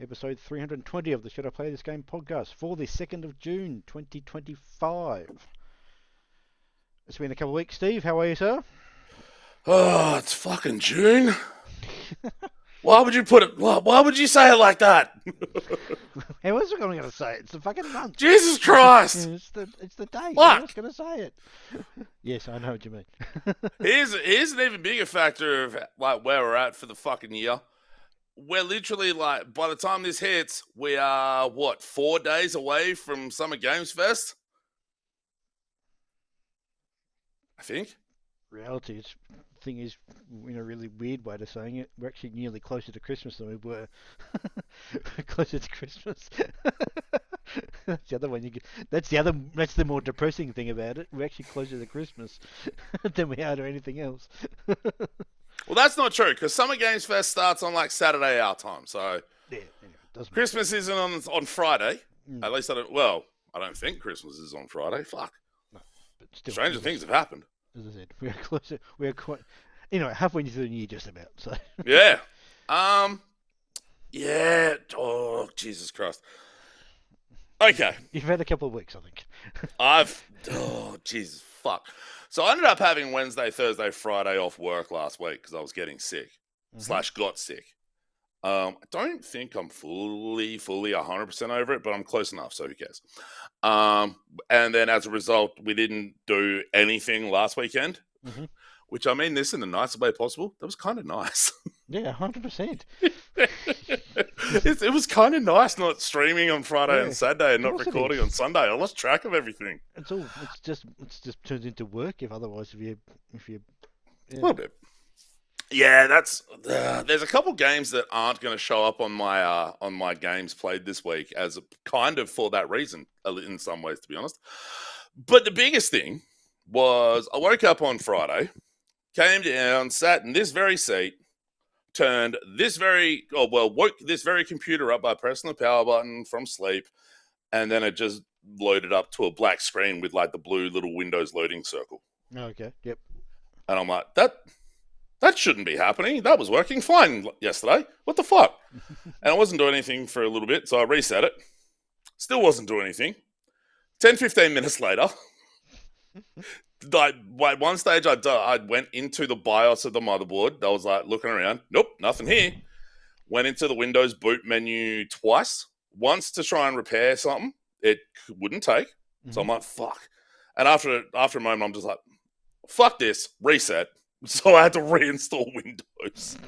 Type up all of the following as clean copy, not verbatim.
episode 320 of the Should I Play This Game podcast for the 2nd of June 2025. It's been a couple of weeks, Steve. How are you, sir? Oh, it's fucking June. Why would you put it? Why would you say it like that? How else am I going to say it? It's the fucking month. Jesus Christ! It's the day. Fuck. How else going to say it? Yes, I know what you mean. Here's an even bigger factor of like where we're at for the fucking year. We're literally like, by the time this hits, we are 4 days away from Summer Games Fest. I think. Reality thing is, in a really weird way of saying it, we're actually nearly closer to Christmas than we were. Closer to Christmas. That's the other one. That's the more depressing thing about it. We're actually closer to Christmas than we are to anything else. Well, that's not true because Summer Games Fest starts on like Saturday our time. So yeah, anyway, doesn't Christmas isn't on Friday. Mm. At least I don't think Christmas is on Friday. Fuck. No, but still, Stranger things have happened. As I said, we're closer. We're quite, halfway through the year, just about. So yeah, yeah. Oh, Jesus Christ. Okay, you've had a couple of weeks, I think. Jesus fuck. So I ended up having Wednesday, Thursday, Friday off work last week because I was getting sick / got sick. I don't think I'm fully 100% over it, but I'm close enough, so who cares? And then as a result, we didn't do anything last weekend, which I mean this in the nicest way possible. That was kind of nice. Yeah, 100%. It was kind of nice not streaming on Friday and Saturday and not recording on Sunday. I lost track of everything. It's just turns into work if you a little bit. Yeah, that's there's a couple games that aren't going to show up on my games played this week as kind of for that reason in some ways, to be honest. But the biggest thing was I woke up on Friday, came down, sat in this very seat, woke this very computer up by pressing the power button from sleep, and then it just loaded up to a black screen with like the blue little Windows loading circle. Okay, yep. And I'm like, that shouldn't be happening. That was working fine yesterday. What the fuck? And I wasn't doing anything for a little bit, so I reset it. Still wasn't doing anything. 10, 15 minutes later, at one stage I went into the BIOS of the motherboard. I was like looking around. Nope, nothing here. Went into the Windows boot menu twice. Once to try and repair something. It wouldn't take. So I'm like, fuck. And after a moment, I'm just like, fuck this. Reset. So I had to reinstall Windows.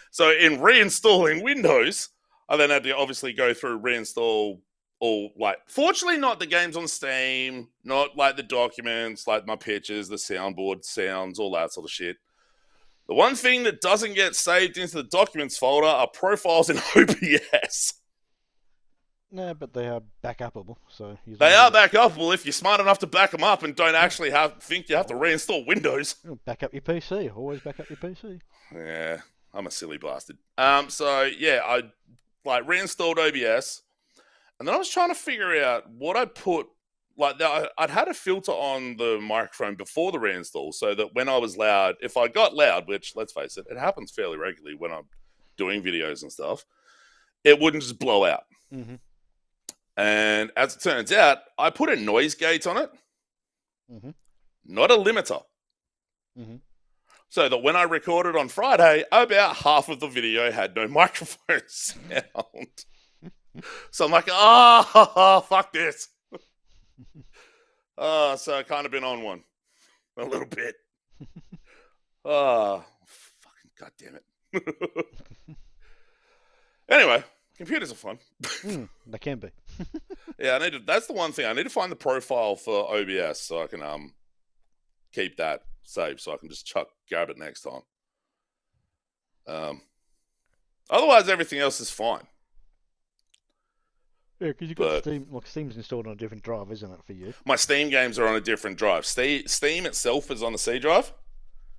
So in reinstalling Windows, I then had to obviously go through reinstall fortunately not the games on Steam, not like the documents, like my pictures, the soundboard sounds, all that sort of shit. The one thing that doesn't get saved into the documents folder are profiles in OBS. No, but they are backupable. So they are backupable if you're smart enough to back them up and don't actually think you have to reinstall Windows. Back up your PC. Always back up your PC. Yeah, I'm a silly bastard. So yeah, I reinstalled OBS, and then I was trying to figure out what I'd put. Like I'd had a filter on the microphone before the reinstall, so that when I was loud, if I got loud, which let's face it, it happens fairly regularly when I'm doing videos and stuff, it wouldn't just blow out. And as it turns out, I put a noise gate on it, not a limiter. So that when I recorded on Friday, about half of the video had no microphone sound. So I'm like, fuck this. So I kind of been on one a little bit. Fucking goddamn it. Anyway. Computers are fun. They can be. Yeah, that's the one thing. I need to find the profile for OBS so I can keep that saved so I can just grab it next time. Otherwise, everything else is fine. Yeah, because you've got Steam. Well, Steam's installed on a different drive, isn't it, for you? My Steam games are on a different drive. Steam itself is on the C drive.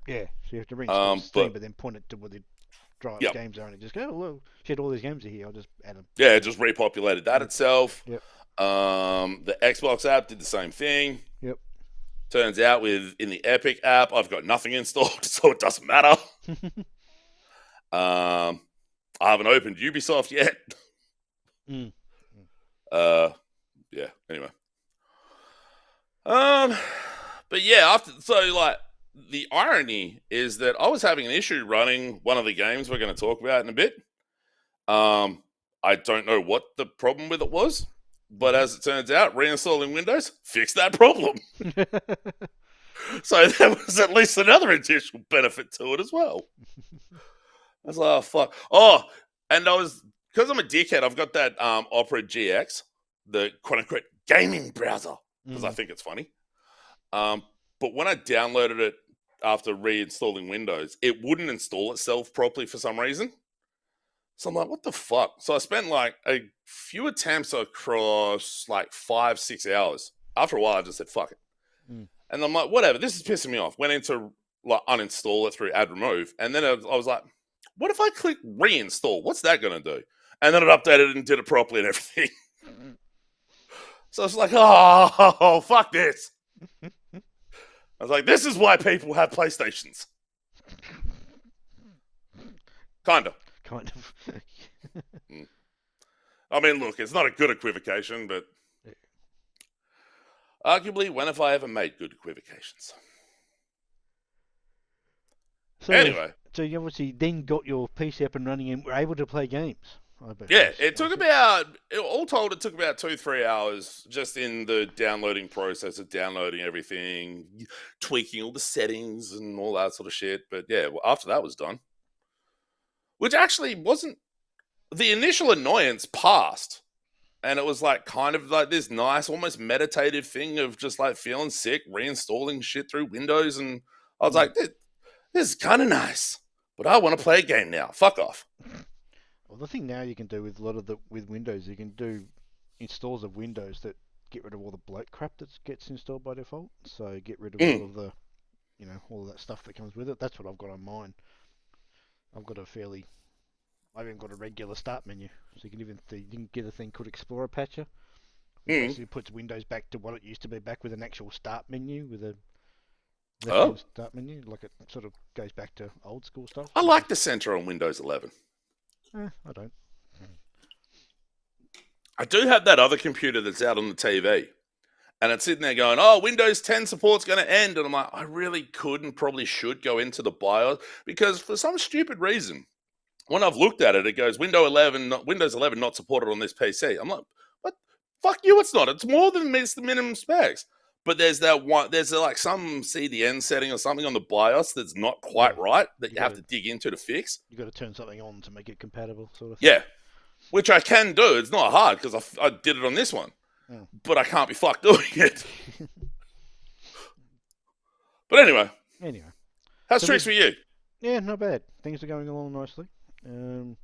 Yeah, so you have to reinstall Steam, but then point it to where the games are, and it just go, well, shit, all these games are here. I'll just add them. Yeah, it just repopulated that itself. Yep. The Xbox app did the same thing. Yep. Turns out in the Epic app, I've got nothing installed, so it doesn't matter. I haven't opened Ubisoft yet. Mm. Yeah. Anyway. But yeah, the irony is that I was having an issue running one of the games we're going to talk about in a bit. I don't know what the problem with it was, but as it turns out, reinstalling Windows fixed that problem. So there was at least another additional benefit to it as well. I was like, oh fuck. Oh, and because I'm a dickhead, I've got that Opera GX, the quote unquote gaming browser, because I think it's funny. But when I downloaded it after reinstalling Windows, it wouldn't install itself properly for some reason. So I'm like, what the fuck? So I spent like a few attempts across like 5-6 hours. After a while, I just said, fuck it. Mm. And I'm like, whatever, this is pissing me off. Went into like uninstall it through add remove. And then I was like, what if I click reinstall? What's that going to do? And then it updated and did it properly and everything. So it's like, oh, fuck this. I was like, this is why people have PlayStations. Kind of. I mean, look, it's not a good equivocation, but arguably, when have I ever made good equivocations? So, anyway. So you obviously then got your PC up and running and were able to play games. Yeah, it took all told, it took about 2-3 hours just in the downloading process of downloading everything, tweaking all the settings and all that sort of shit. But yeah, after that was done, which actually wasn't, the initial annoyance passed. And it was like kind of like this nice, almost meditative thing of just like feeling sick, reinstalling shit through Windows. And I was like, this is kind of nice, but I want to play a game now. Fuck off. Well, the thing now you can do with a lot of with Windows, you can do installs of Windows that get rid of all the bloat crap that gets installed by default. So get rid of all of the, all of that stuff that comes with it. That's what I've got on mine. I've even got a regular start menu, so you can get a thing called Explorer Patcher. Which basically puts Windows back to what it used to be, back with an actual start menu, with a start menu. Like it sort of goes back to old school stuff. I like the center on Windows 11. I don't. I do have that other computer that's out on the TV, and it's sitting there going, oh, Windows 10 support's going to end. And I'm like, I really could and probably should go into the BIOS, because for some stupid reason, when I've looked at it, it goes Windows 11 not supported on this PC. I'm like, what? Fuck you, it's not. It's more than meets the minimum specs. But there's like some CDN setting or something on the BIOS that's not quite right that you have to dig into to fix. You got to turn something on to make it compatible, sort of thing. Yeah, which I can do. It's not hard because I did it on this one, but I can't be fucked doing it. But anyway, how's tricks for you? Yeah, not bad. Things are going along nicely. You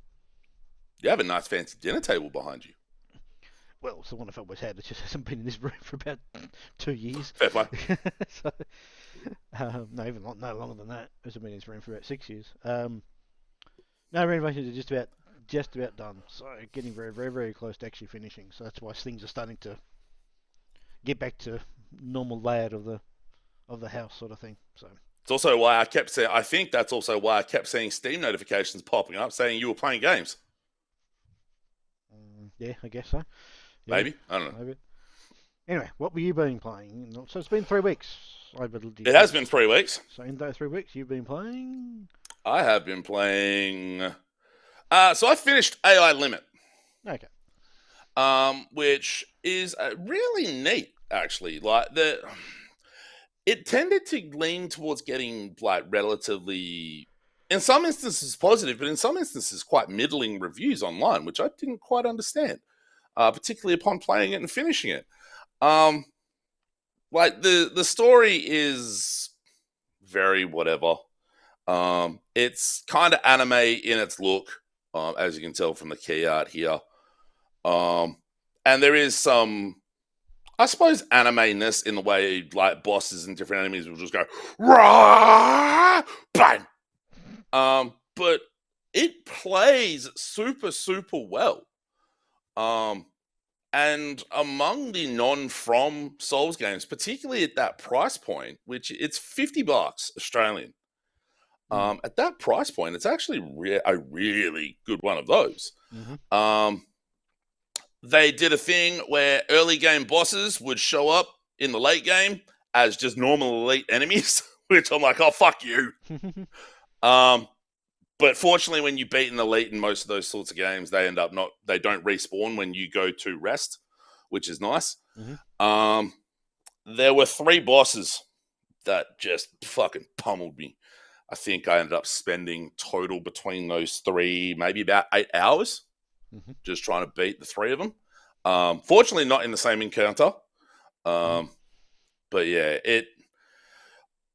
have a nice fancy dinner table behind you. Well, it's the one I've always had. It just hasn't been in this room for about 2 years. Fair play. So, no, even no longer than that. It's been in this room for about 6 years. No, renovations are just about done. So getting very, very, very close to actually finishing. So that's why things are starting to get back to normal layout of the house, sort of thing. So. It's also why I think that's also why I kept seeing Steam notifications popping up saying you were playing games. Yeah, I guess so. Yeah, maybe. I don't know. Maybe. Anyway, what were you been playing? So it's been 3 weeks. It has been 3 weeks. So in those 3 weeks, you've been playing? I have been playing. So I finished AI Limit. Okay. Which is really neat, actually. Like it tended to lean towards getting like relatively, in some instances positive, but in some instances quite middling reviews online, which I didn't quite understand, particularly upon playing it and finishing it. Like the story is very whatever. It's kind of anime in its look, as you can tell from the key art here. And there is some, I suppose, anime-ness in the way like bosses and different enemies will just go rah, bang. But it plays super, super well. And among the non-From Souls games, particularly at that price point, which it's $50 Australian, At that price point, it's actually a really good one of those. They did a thing where early game bosses would show up in the late game as just normal elite enemies, which I'm like, oh, fuck you. But fortunately, when you beat an elite in most of those sorts of games, they don't respawn when you go to rest, which is nice. There were 3 bosses that just fucking pummeled me. I think I ended up spending total between those 3, maybe about 8 hours, just trying to beat the 3 of them. Fortunately, not in the same encounter. But yeah,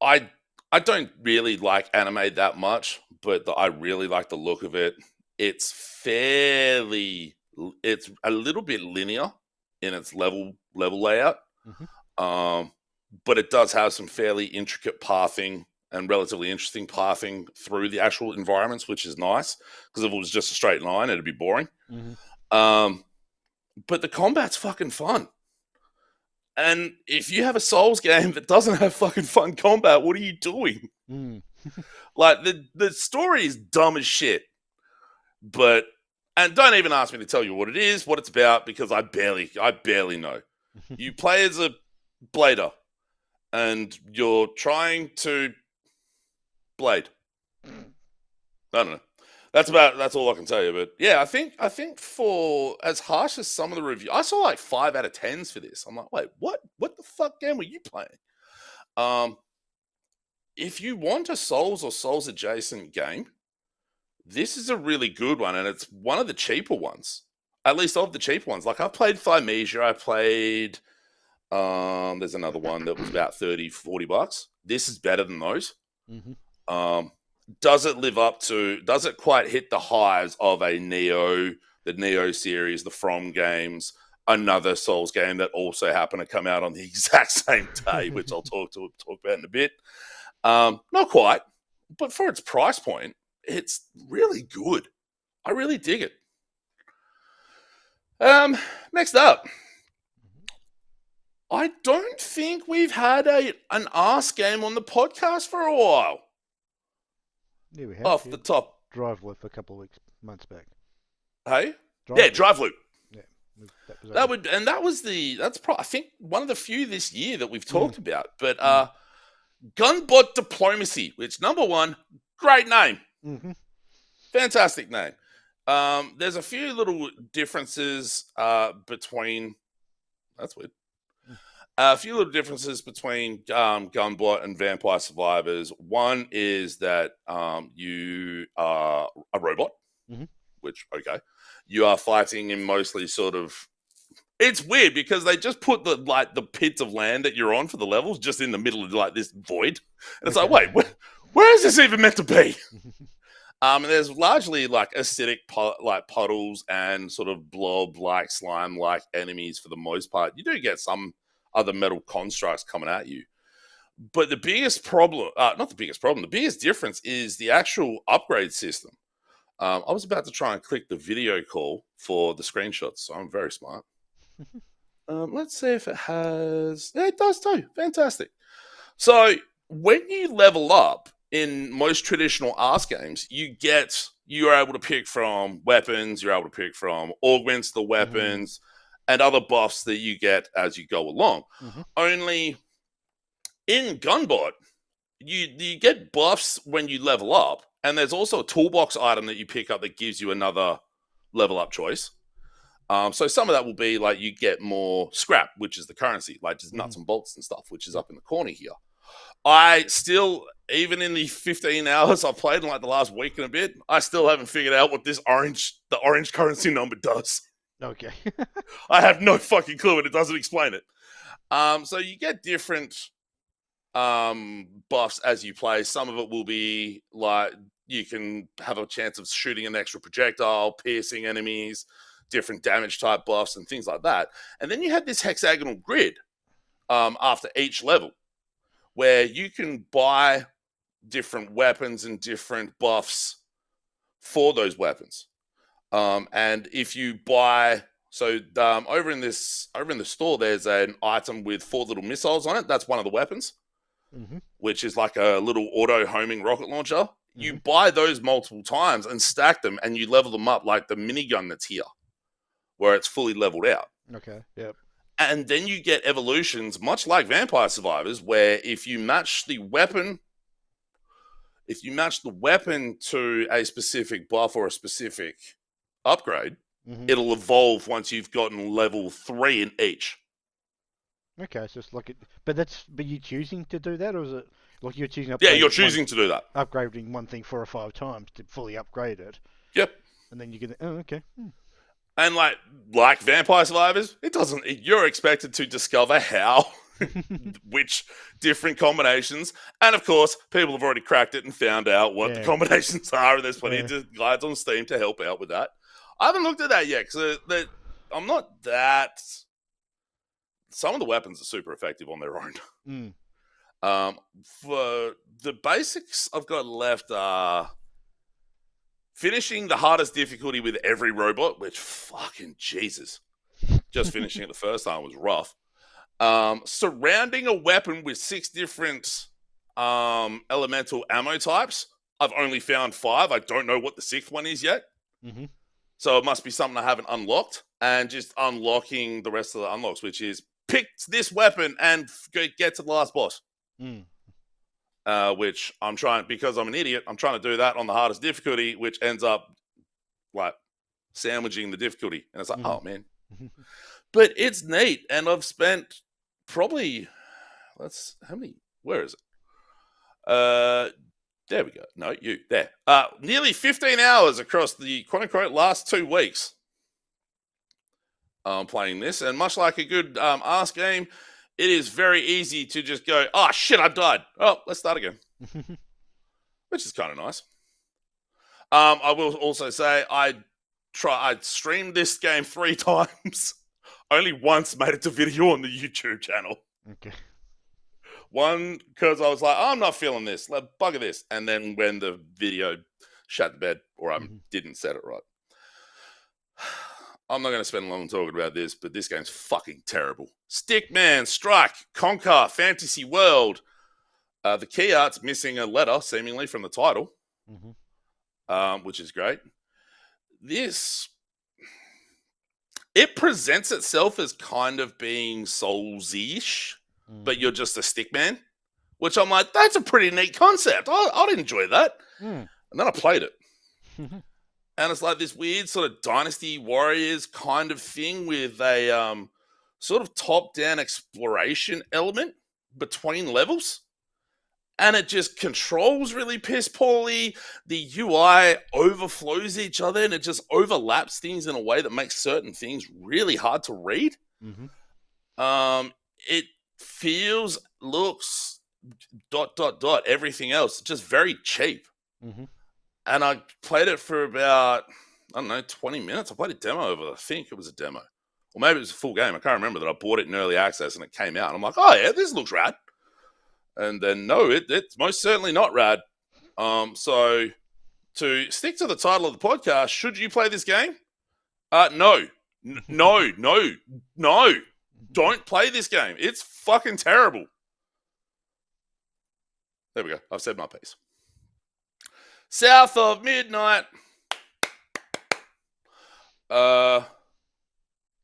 I don't really like anime that much, but I really like the look of it. It's a little bit linear in its level layout. But it does have some fairly intricate pathing and relatively interesting pathing through the actual environments, which is nice, because if it was just a straight line, it'd be boring. But the combat's fucking fun. And if you have a Souls game that doesn't have fucking fun combat, what are you doing? Like, the story is dumb as shit. And don't even ask me to tell you what it is, what it's about, because I barely know. You play as a blader, and you're trying to blade. I don't know. That's all I can tell you. But yeah, I think for as harsh as some of the reviews, I saw like 5 out of 10s for this. I'm like, wait, what the fuck game were you playing? If you want a Souls or Souls adjacent game, this is a really good one, and it's one of the cheaper ones. At least of the cheaper ones. Like, I played Thymesia, I played there's another one that was about $30-$40. This is better than those. Does it quite hit the highs of the Neo series, the From games, another Souls game that also happened to come out on the exact same day, which I'll talk about in a bit. Not quite, but for its price point, it's really good. I really dig it. Next up, I don't think we've had an Arse game on the podcast for a while. Yeah, we have. Off the top. Drive Loop a couple of months back. Hey? Drive Loop. Yeah. That's I think one of the few this year that we've talked about. But Gunbot Diplomacy, which, number one, great name. Fantastic name. There's a few little differences between... That's weird. A few little differences between Gunbot and Vampire Survivors. One is that you are a robot, which, okay. You are fighting in mostly sort of... It's weird because they just put the pits of land that you're on for the levels just in the middle of like this void. And it's like, wait, where is this even meant to be? And there's largely like acidic puddles and sort of blob-like, slime-like enemies for the most part. You do get some other metal constructs coming at you. But the biggest problem, the biggest difference is the actual upgrade system. I was about to try and click the video call for the screenshots, so I'm very smart. Let's see if it has... Yeah, it does too. Fantastic. So when you level up in most traditional Arse games, you're able to pick from weapons, you're able to pick from augments to weapons, and other buffs that you get as you go along. Only in Gunbot, you get buffs when you level up, and there's also a toolbox item that you pick up that gives you another level up choice. So some of that will be like you get more scrap, which is the currency, like just nuts and bolts and stuff, which is up in the corner here. I still, even in the 15 hours I've played in like the last week and a bit, I still haven't figured out what the orange currency number does. Okay. I have no fucking clue, and it doesn't explain it. So you get different buffs as you play. Some of it will be like you can have a chance of shooting an extra projectile, piercing enemies, different damage type buffs and things like that. And then you have this hexagonal grid after each level where you can buy different weapons and different buffs for those weapons. And if you buy... So over in the store, there's an item with 4 little missiles on it. That's one of the weapons, which is like a little auto-homing rocket launcher. You buy those multiple times and stack them, and you level them up like the minigun that's here, where it's fully leveled out. Okay. Yep. And then you get evolutions, much like Vampire Survivors, where if you match the weapon to a specific buff or a specific upgrade, it'll evolve once you've gotten level 3 in each. Okay, so it's like but you choosing to do that, or is it like you're choosing? Yeah, you're choosing to do that. Upgrading one thing 4 or 5 times to fully upgrade it. Yep. And then you get okay. And like Vampire Survivors, it doesn't. You're expected to discover how, which different combinations, and of course, people have already cracked it and found out what the combinations are. And there's plenty of guides on Steam to help out with that. I haven't looked at that yet because I'm not that. Some of the weapons are super effective on their own. For the basics I've got left are finishing the hardest difficulty with every robot, which fucking Jesus. Just finishing it the first time was rough. Surrounding a weapon with 6 different elemental ammo types. I've only found 5. I don't know what the 6th one is yet. So it must be something I haven't unlocked. And just unlocking the rest of the unlocks, which is pick this weapon and get to the last boss. Which I'm trying, because I'm an idiot, I'm trying to do that on the hardest difficulty, which ends up like sandwiching the difficulty. And it's like, oh man. But it's neat. And I've spent probably, where is it? There we go. No, there. Nearly 15 hours across the quote-unquote last 2 weeks. Playing this, and much like a good ass game, it is very easy to just go, oh shit, I died. Oh, let's start again. Which is kind of nice. I will also say I streamed this game 3 times. Only once made it to video on the YouTube channel. Okay. One, because I was like, oh, I'm not feeling this. Bugger this. And then when the video shut the bed, or I didn't set it right. I'm not going to spend long talking about this, but this game's fucking terrible. Stickman, Strike, Conquer, Fantasy World. The key art's missing a letter, seemingly, from the title, which is great. It presents itself as kind of being Souls-ish, but you're just a stickman, which I'm like, that's a pretty neat concept. I'd enjoy that. And then I played it. And it's like this weird sort of Dynasty Warriors kind of thing with a sort of top-down exploration element between levels. And it just controls really piss poorly. The UI overflows each other, and it just overlaps things in a way that makes certain things really hard to read. It feels, looks, ... everything else, just very cheap. And I played it for about, 20 minutes. I played a demo of it. I think it was a demo. Or maybe it was a full game. I can't remember that. I bought it in early access and it came out. And I'm like, oh yeah, this looks rad. And then, no, it's most certainly not rad. So, to stick to the title of the podcast, should you play this game? No. No. Don't play this game. It's fucking terrible. There we go. I've said my piece. South of Midnight.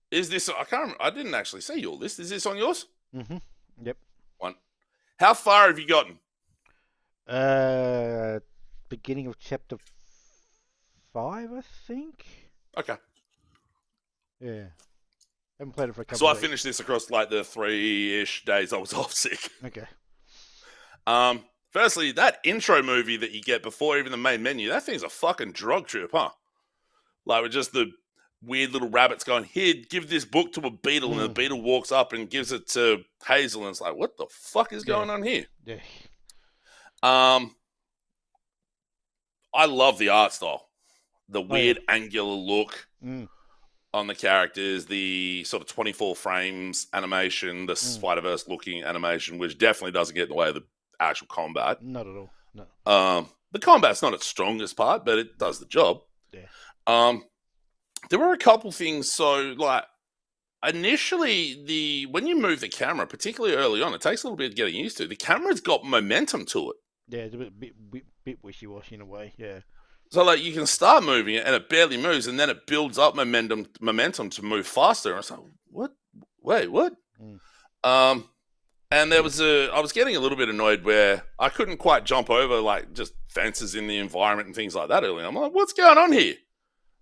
Is this? I can't remember. I didn't actually see your list. Is this on yours? Yep. One. How far have you gotten? Beginning of chapter 5, I think. Okay. Yeah. Haven't played it for a couple So of I finished this across like the 3-ish days I was off sick. Okay. Firstly, that intro movie that you get before even the main menu, that thing's a fucking drug trip, huh? Like with just the weird little rabbits going, here, give this book to a beetle, and the beetle walks up and gives it to Hazel, and it's like, what the fuck is going on here? Yeah. I love the art style. The weird angular look on the characters, the sort of 24 frames animation, the Spider-Verse looking animation, which definitely doesn't get in the way of the actual combat. Not at all. No. The combat's not its strongest part, but it does the job. Yeah. There were a couple things. So, like, initially, when you move the camera, particularly early on, it takes a little bit of getting used to. The camera's got momentum to it. Yeah, it's a bit wishy-washy in a way. Yeah. So like you can start moving it and it barely moves, and then it builds up momentum to move faster. And I was like, what? Wait, what? Mm. Um, and I was getting a little bit annoyed where I couldn't quite jump over like just fences in the environment and things like that earlier. I'm like, what's going on here?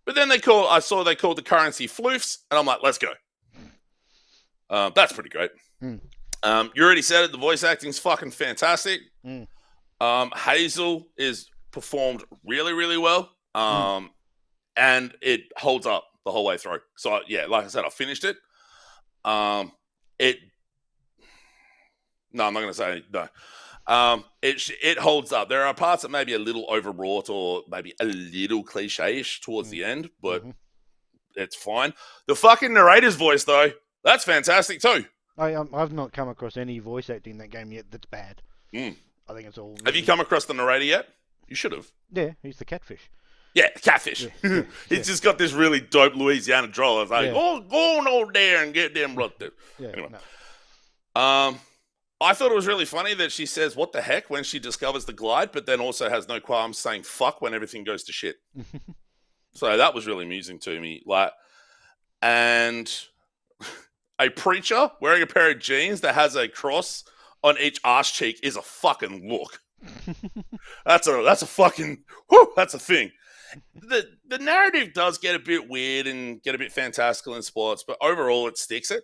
But then I saw they called the currency floofs, and I'm like, let's go. That's pretty great. Mm. You already said it. The voice acting's fucking fantastic. Mm. Hazel is performed really, really well. And it holds up the whole way through. So yeah, like I said, I finished it. It. No, I'm not going to say no. It holds up. There are parts that may be a little overwrought or maybe a little cliche-ish towards the end, but it's fine. The fucking narrator's voice, though, that's fantastic too. I've not come across any voice acting in that game yet that's bad. Mm. I think it's all. Have you come across the narrator yet? You should have. Yeah, he's the catfish. Yeah, catfish. Yeah, He's just got this really dope Louisiana drawl. It's like, go on over there and get them blood. Yeah. Anyway. No. I thought it was really funny that she says "what the heck" when she discovers the glide, but then also has no qualms saying "fuck" when everything goes to shit. So that was really amusing to me. And a preacher wearing a pair of jeans that has a cross on each arse cheek is a fucking look. That's a fucking that's a thing. The narrative does get a bit weird and get a bit fantastical in sports, but overall it sticks it.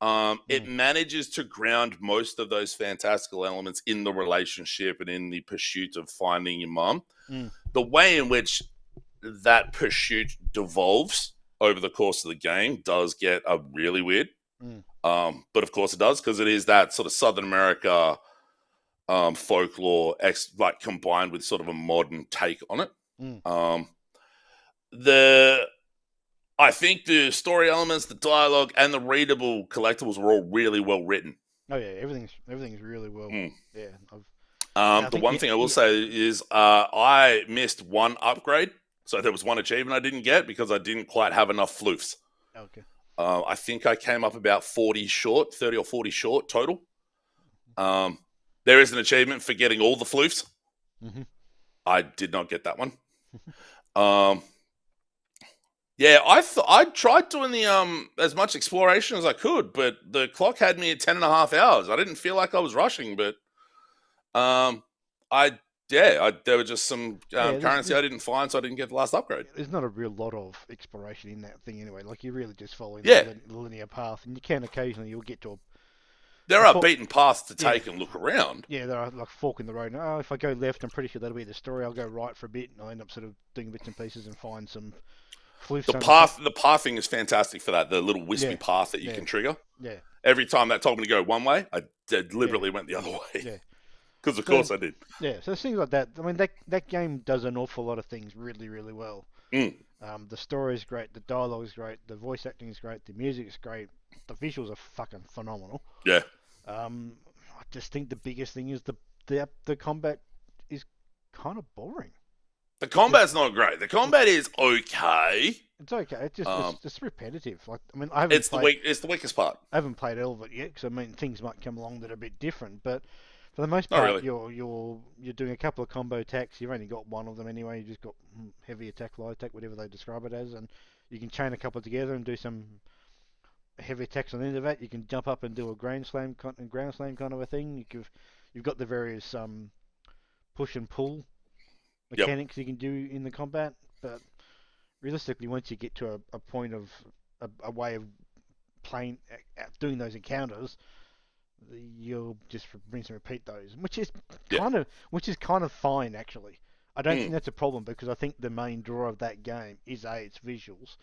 It manages to ground most of those fantastical elements in the relationship and in the pursuit of finding your mum. The way in which that pursuit devolves over the course of the game does get really weird. But of course it does, because it is that sort of Southern America folklore combined with sort of a modern take on it. I think the story elements, the dialogue, and the readable collectibles were all really well written. Oh yeah, everything's really well. Yeah. The one thing I will say is I missed one upgrade, so there was one achievement I didn't get because I didn't quite have enough floofs. Okay. I think I came up about 30 or 40 short total. There is an achievement for getting all the floofs. I did not get that one. Yeah, I tried doing the as much exploration as I could, but the clock had me at 10.5 hours. I didn't feel like I was rushing, but there were just some currency I didn't find, so I didn't get the last upgrade. There's not a real lot of exploration in that thing anyway. Like, you're really just following Yeah. the linear path, and you can occasionally you'll get to a There are beaten paths to take and look around. Yeah, there are like fork in the road. Oh, if I go left, I'm pretty sure that'll be the story. I'll go right for a bit, and I'll end up sort of doing bits and pieces and find some floofs. The pathing is fantastic for that. The little wispy path that you can trigger. Yeah. Every time that told me to go one way, I deliberately went the other way. Yeah. Because of course I did. Yeah, so things like that. I mean, that game does an awful lot of things really, really well. The story is great, the dialogue is great, the voice acting is great, the music is great, the visuals are fucking phenomenal. Yeah. I just think the biggest thing is the combat is kind of boring. The combat's not great. The combat is okay. It's okay. It's just it's just repetitive. Like, I mean, it's the weakest part. I haven't played all of it yet, because I mean things might come along that are a bit different, but for the most part, you're doing a couple of combo attacks. You've only got one of them anyway. You just got heavy attack, light attack, whatever they describe it as, and you can chain a couple together and do some heavy attacks on the end of it. You can jump up and do a ground slam kind of a thing. You've got the various push and pull mechanics you can do in the combat, but realistically, once you get to a point of a way of playing, doing those encounters, you'll just rinse and repeat those, which is kind of fine actually. I don't think that's a problem, because I think the main draw of that game is its visuals.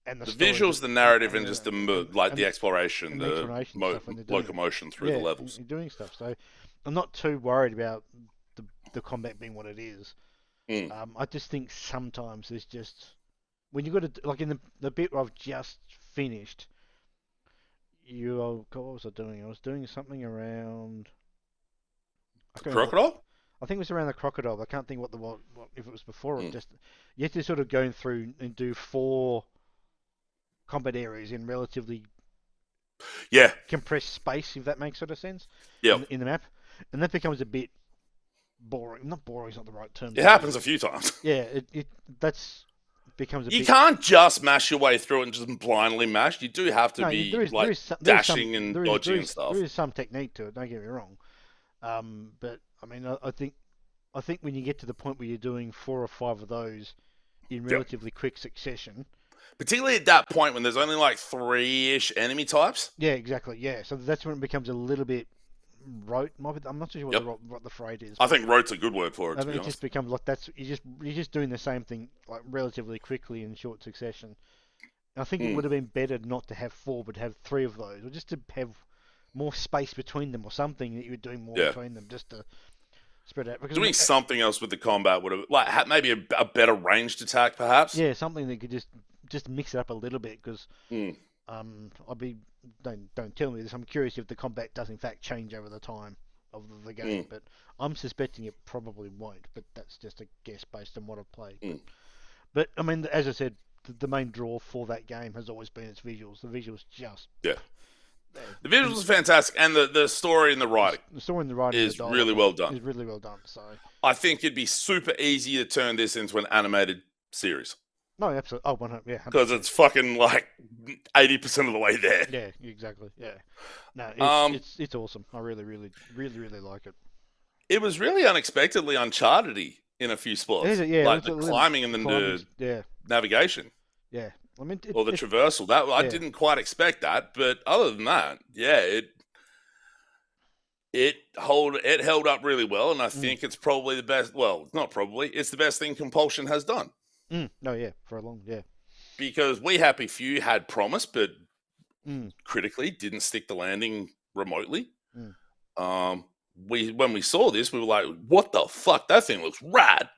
And the visuals, the narrative, and just the exploration, the locomotion through the levels. And doing stuff. So I'm not too worried about the combat being what it is. I just think sometimes there's just, when you've got to, like in the bit I've just finished, what was I doing? I was doing something around crocodile. I think it was around the crocodile. I can't think what if it was before or just. You have to sort of go through and do 4 combat areas in relatively compressed space, if that makes sort of sense. Yeah. In the map, and that becomes a bit boring. Not boring is not the right term. It happens a few times. Yeah, it that's becomes a You bit. can't just mash your way through it and just blindly mash. You do have to No, be there like is some, dashing and dodging and stuff. there is some technique to it. Don't get me wrong. But I mean, I think when you get to the point where you're doing 4 or 5 of those in Yep. relatively quick succession. Particularly at that point when there's only like 3-ish enemy types. Yeah, exactly. Yeah, so that's when it becomes a little bit rote. I'm not too sure Yep. what the phrase is. I think rote's a good word for it, I to mean, be it just honest. becomes like you're just doing the same thing like relatively quickly in short succession. I think it would have been better not to have 4, but have 3 of those, or just to have more space between them, or something that you were doing more between them, just to spread out. Because Doing something else with the combat would have, like, maybe a better ranged attack, perhaps. yeah, something that could just mix it up a little bit. Because Mm. I'd be don't tell me this. I'm curious if the combat does in fact change over the time of the game, but I'm suspecting it probably won't. But that's just a guess based on what I've played. But I mean, as I said, the main draw for that game has always been its visuals. The visuals just the visuals are fantastic, and the story and the writing. The story and the writing is really well done. Is really well done. So I think it'd be super easy to turn this into an animated series. No, absolutely. Oh, 100, yeah. Because it's fucking like 80% of the way there. Yeah, exactly. Yeah. No, it's awesome. I really like it. It was really unexpectedly Uncharted-y in a few spots. Is it? Yeah, like the climbing and then the navigation. Yeah. I mean, or the traversal. That I didn't quite expect that, but other than that, yeah, it held up really well, and I think it's probably the best. Well, not probably. It's the best thing Compulsion has done. No, yeah, for a long, yeah. Because We Happy Few had promise, but critically didn't stick the landing remotely. When we saw this, we were like, "What the fuck? That thing looks rad!"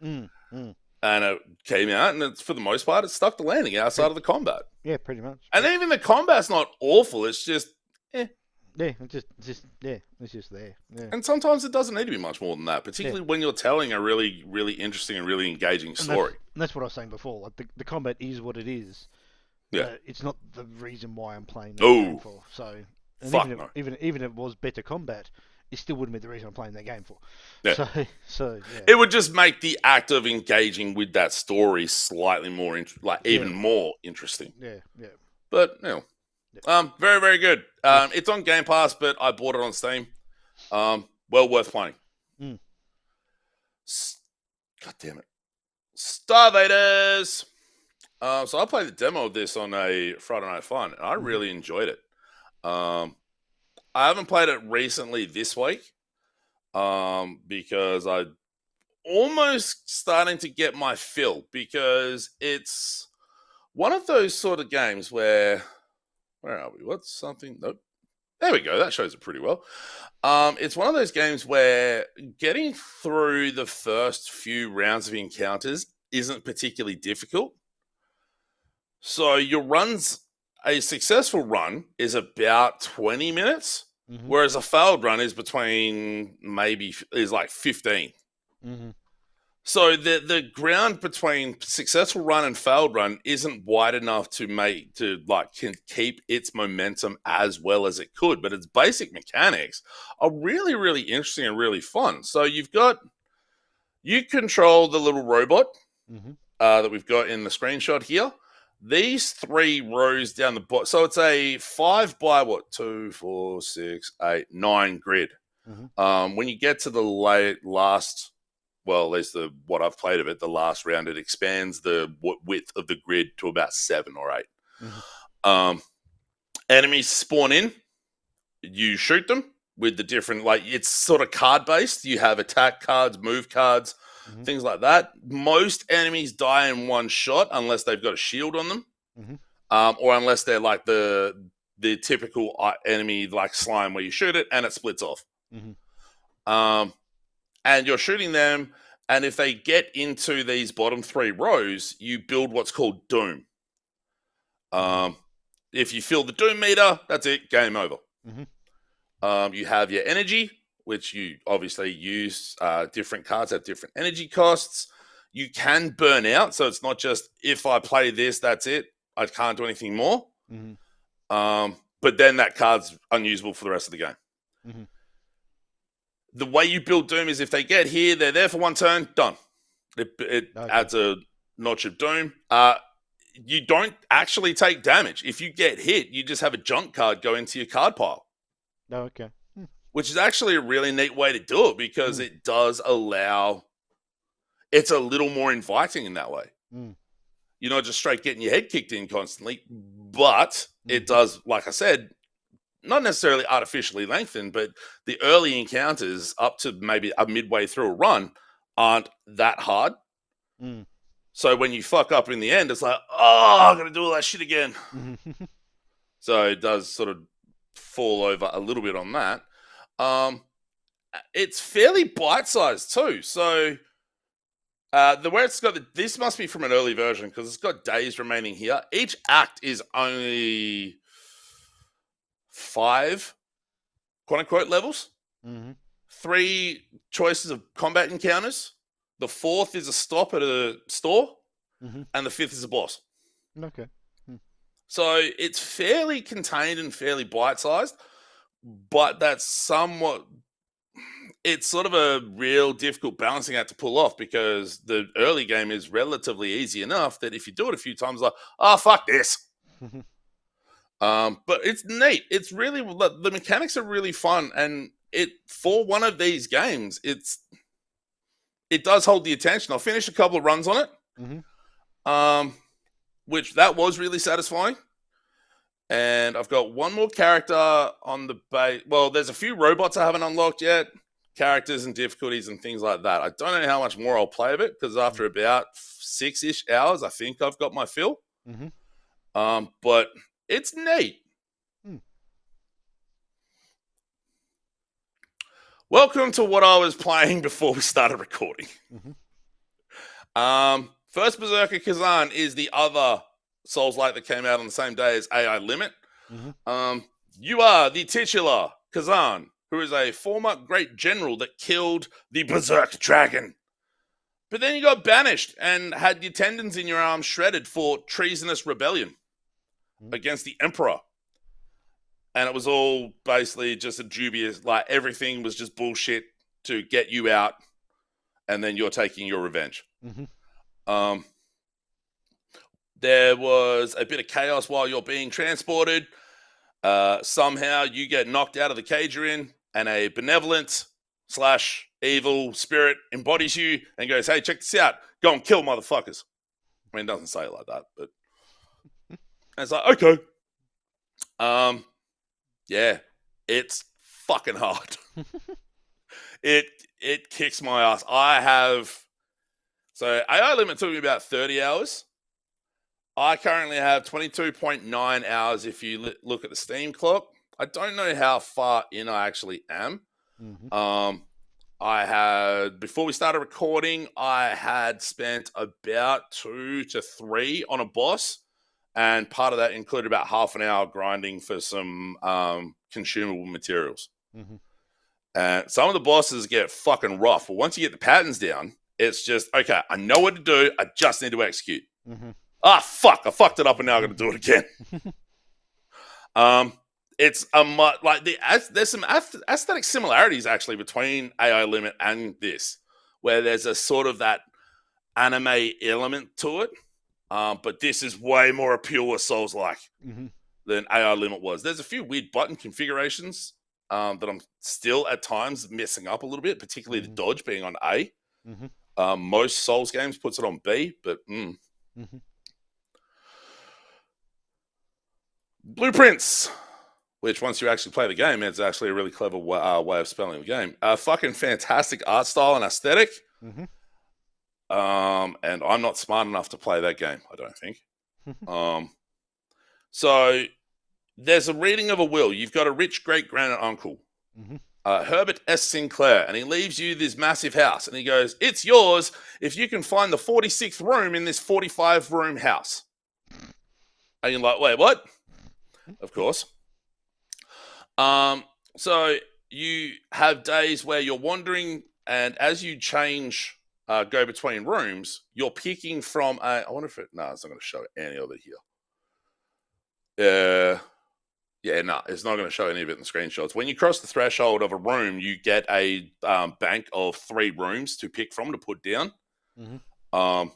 And it came out, and it's for the most part, it stuck the landing outside of the combat. Yeah, pretty much. And even the combat's not awful. It's just, yeah, it's just there. Yeah. And sometimes it doesn't need to be much more than that, particularly when you're telling a really, really interesting and really engaging story. And that's what I was saying before. Like the combat is what it is. Yeah, it's not the reason why I'm playing that game for. So, even if it was better combat, it still wouldn't be the reason I'm playing that game for. Yeah. So yeah. It would just make the act of engaging with that story slightly more, even more interesting. Yeah. But very, very good. It's on Game Pass, but I bought it on Steam. Well worth playing. God damn it, Starvaders. So I played the demo of this on a Friday Night Fun, and I really enjoyed it. I haven't played it recently this week because I almost starting to get my fill, because it's one of those sort of games where are we? What's something? Nope. There we go. That shows it pretty well. It's one of those games where getting through the first few rounds of encounters isn't particularly difficult. So a successful run is about 20 minutes, whereas a failed run is like 15. So the ground between successful run and failed run isn't wide enough to can keep its momentum as well as it could, but its basic mechanics are really, really interesting and really fun. So you control the little robot that we've got in the screenshot here. These 3 rows down the bottom. So it's a 5 by 2, 4, 6, 8, 9 grid. When you get to the last, well, at least what I've played of it, the last round, it expands the width of the grid to about 7 or 8. Enemies spawn in. You shoot them with the different, it's sort of card based. You have attack cards, move cards, things like that. Most enemies die in one shot unless they've got a shield on them, or unless they're like the typical enemy like slime where you shoot it and it splits off. And you're shooting them, and if they get into these bottom 3 rows, you build what's called Doom. If you fill the Doom meter, that's it, game over. You have your energy, which you obviously use. Different cards have different energy costs. You can burn out, so it's not just if I play this, that's it. I can't do anything more. But then that card's unusable for the rest of the game. the way you build Doom is if they get here, they're there for one turn, done. It Okay. adds a notch of Doom. You don't actually take damage. If you get hit, you just have a junk card go into your card pile, Okay. which is actually a really neat way to do it because it does allow. It's a little more inviting in that way. You're not just straight getting your head kicked in constantly, but it does, like I said, not necessarily artificially lengthen, but the early encounters up to maybe a midway through a run aren't that hard. So when you fuck up in the end, it's like, oh, I'm going to do all that shit again. So it does sort of fall over a little bit on that. It's fairly bite-sized too. So the way it's got this must be from an early version because it's got days remaining here. Each act is only 5 quote-unquote levels. 3 choices of combat encounters. The 4th is a stop at a store. And the 5th is a boss. Okay. So it's fairly contained and fairly bite-sized, but that's somewhat... It's sort of a real difficult balancing act to pull off because the early game is relatively easy enough that if you do it a few times, like, oh, fuck this. But it's neat. It's really... The mechanics are really fun, and for one of these games, it does hold the attention. I'll finish a couple of runs on it, which that was really satisfying. And I've got one more character on the base. Well, there's a few robots I haven't unlocked yet, characters and difficulties and things like that. I don't know how much more I'll play of it because after about 6-ish hours, I think I've got my fill. But it's neat. Welcome to what I was playing before we started recording. First Berserker Kazan is the other Souls-like that came out on the same day as AI Limit. You are the titular Kazan, who is a former great general that killed the Berserk Dragon. But then you got banished and had your tendons in your arms shredded for treasonous rebellion against the Emperor. And it was all basically just a dubious, like everything was just bullshit to get you out, and then you're taking your revenge. There was a bit of chaos while you're being transported. Somehow you get knocked out of the cage you're in, and a benevolent / evil spirit embodies you and goes, hey, check this out. Go and kill motherfuckers. I mean, it doesn't say it like that, but it's like, okay. Yeah, it's fucking hard. It kicks my ass. So AI Limit took me about 30 hours. I currently have 22.9 hours if you look at the Steam clock. I don't know how far in I actually am. Before we started recording, I had spent about 2 to 3 on a boss, and part of that included about half an hour grinding for some consumable materials. And some of the bosses get fucking rough, but once you get the patterns down, it's just, okay, I know what to do, I just need to execute. Fuck, I fucked it up and now I'm going to do it again. It's there's some aesthetic similarities actually between AI Limit and this, where there's a sort of that anime element to it. But this is way more a pure Souls-like than AI Limit was. There's a few weird button configurations that I'm still at times messing up a little bit, particularly the dodge being on A. Most Souls games puts it on B, but Blueprints, which once you actually play the game, it's actually a really clever way of spelling the game. Fucking fantastic art style and aesthetic. And I'm not smart enough to play that game, I don't think. So there's a reading of a will. You've got a rich great-grand uncle, Herbert S. Sinclair, and he leaves you this massive house. And he goes, it's yours if you can find the 46th room in this 45-room house. And you're like, wait, what? Of course. So you have days where you're wandering, and as you go between rooms, you're picking from I wonder if it's not going to show any of it here. Yeah, no, it's not going to show any of it in the screenshots. When you cross the threshold of a room, you get a bank of 3 rooms to pick from to put down. Mm-hmm.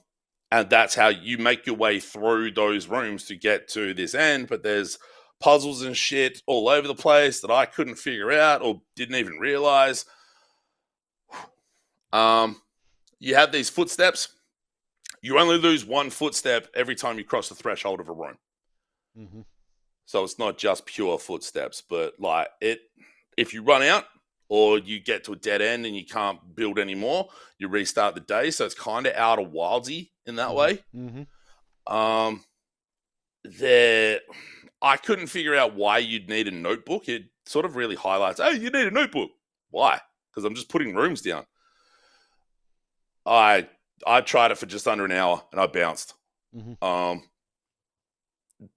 And that's how you make your way through those rooms to get to this end. But there's puzzles and shit all over the place that I couldn't figure out or didn't even realize. You have these footsteps. You only lose 1 footstep every time you cross the threshold of a room. Mm-hmm. So it's not just pure footsteps, but like if you run out or you get to a dead end and you can't build anymore, you restart the day. So it's kind of out of wildsy in that way. Mm-hmm. There, I couldn't figure out why you'd need a notebook. It sort of really highlights, hey, you need a notebook. Why? Because I'm just putting rooms down. I tried it for just under an hour and I bounced. Mm-hmm.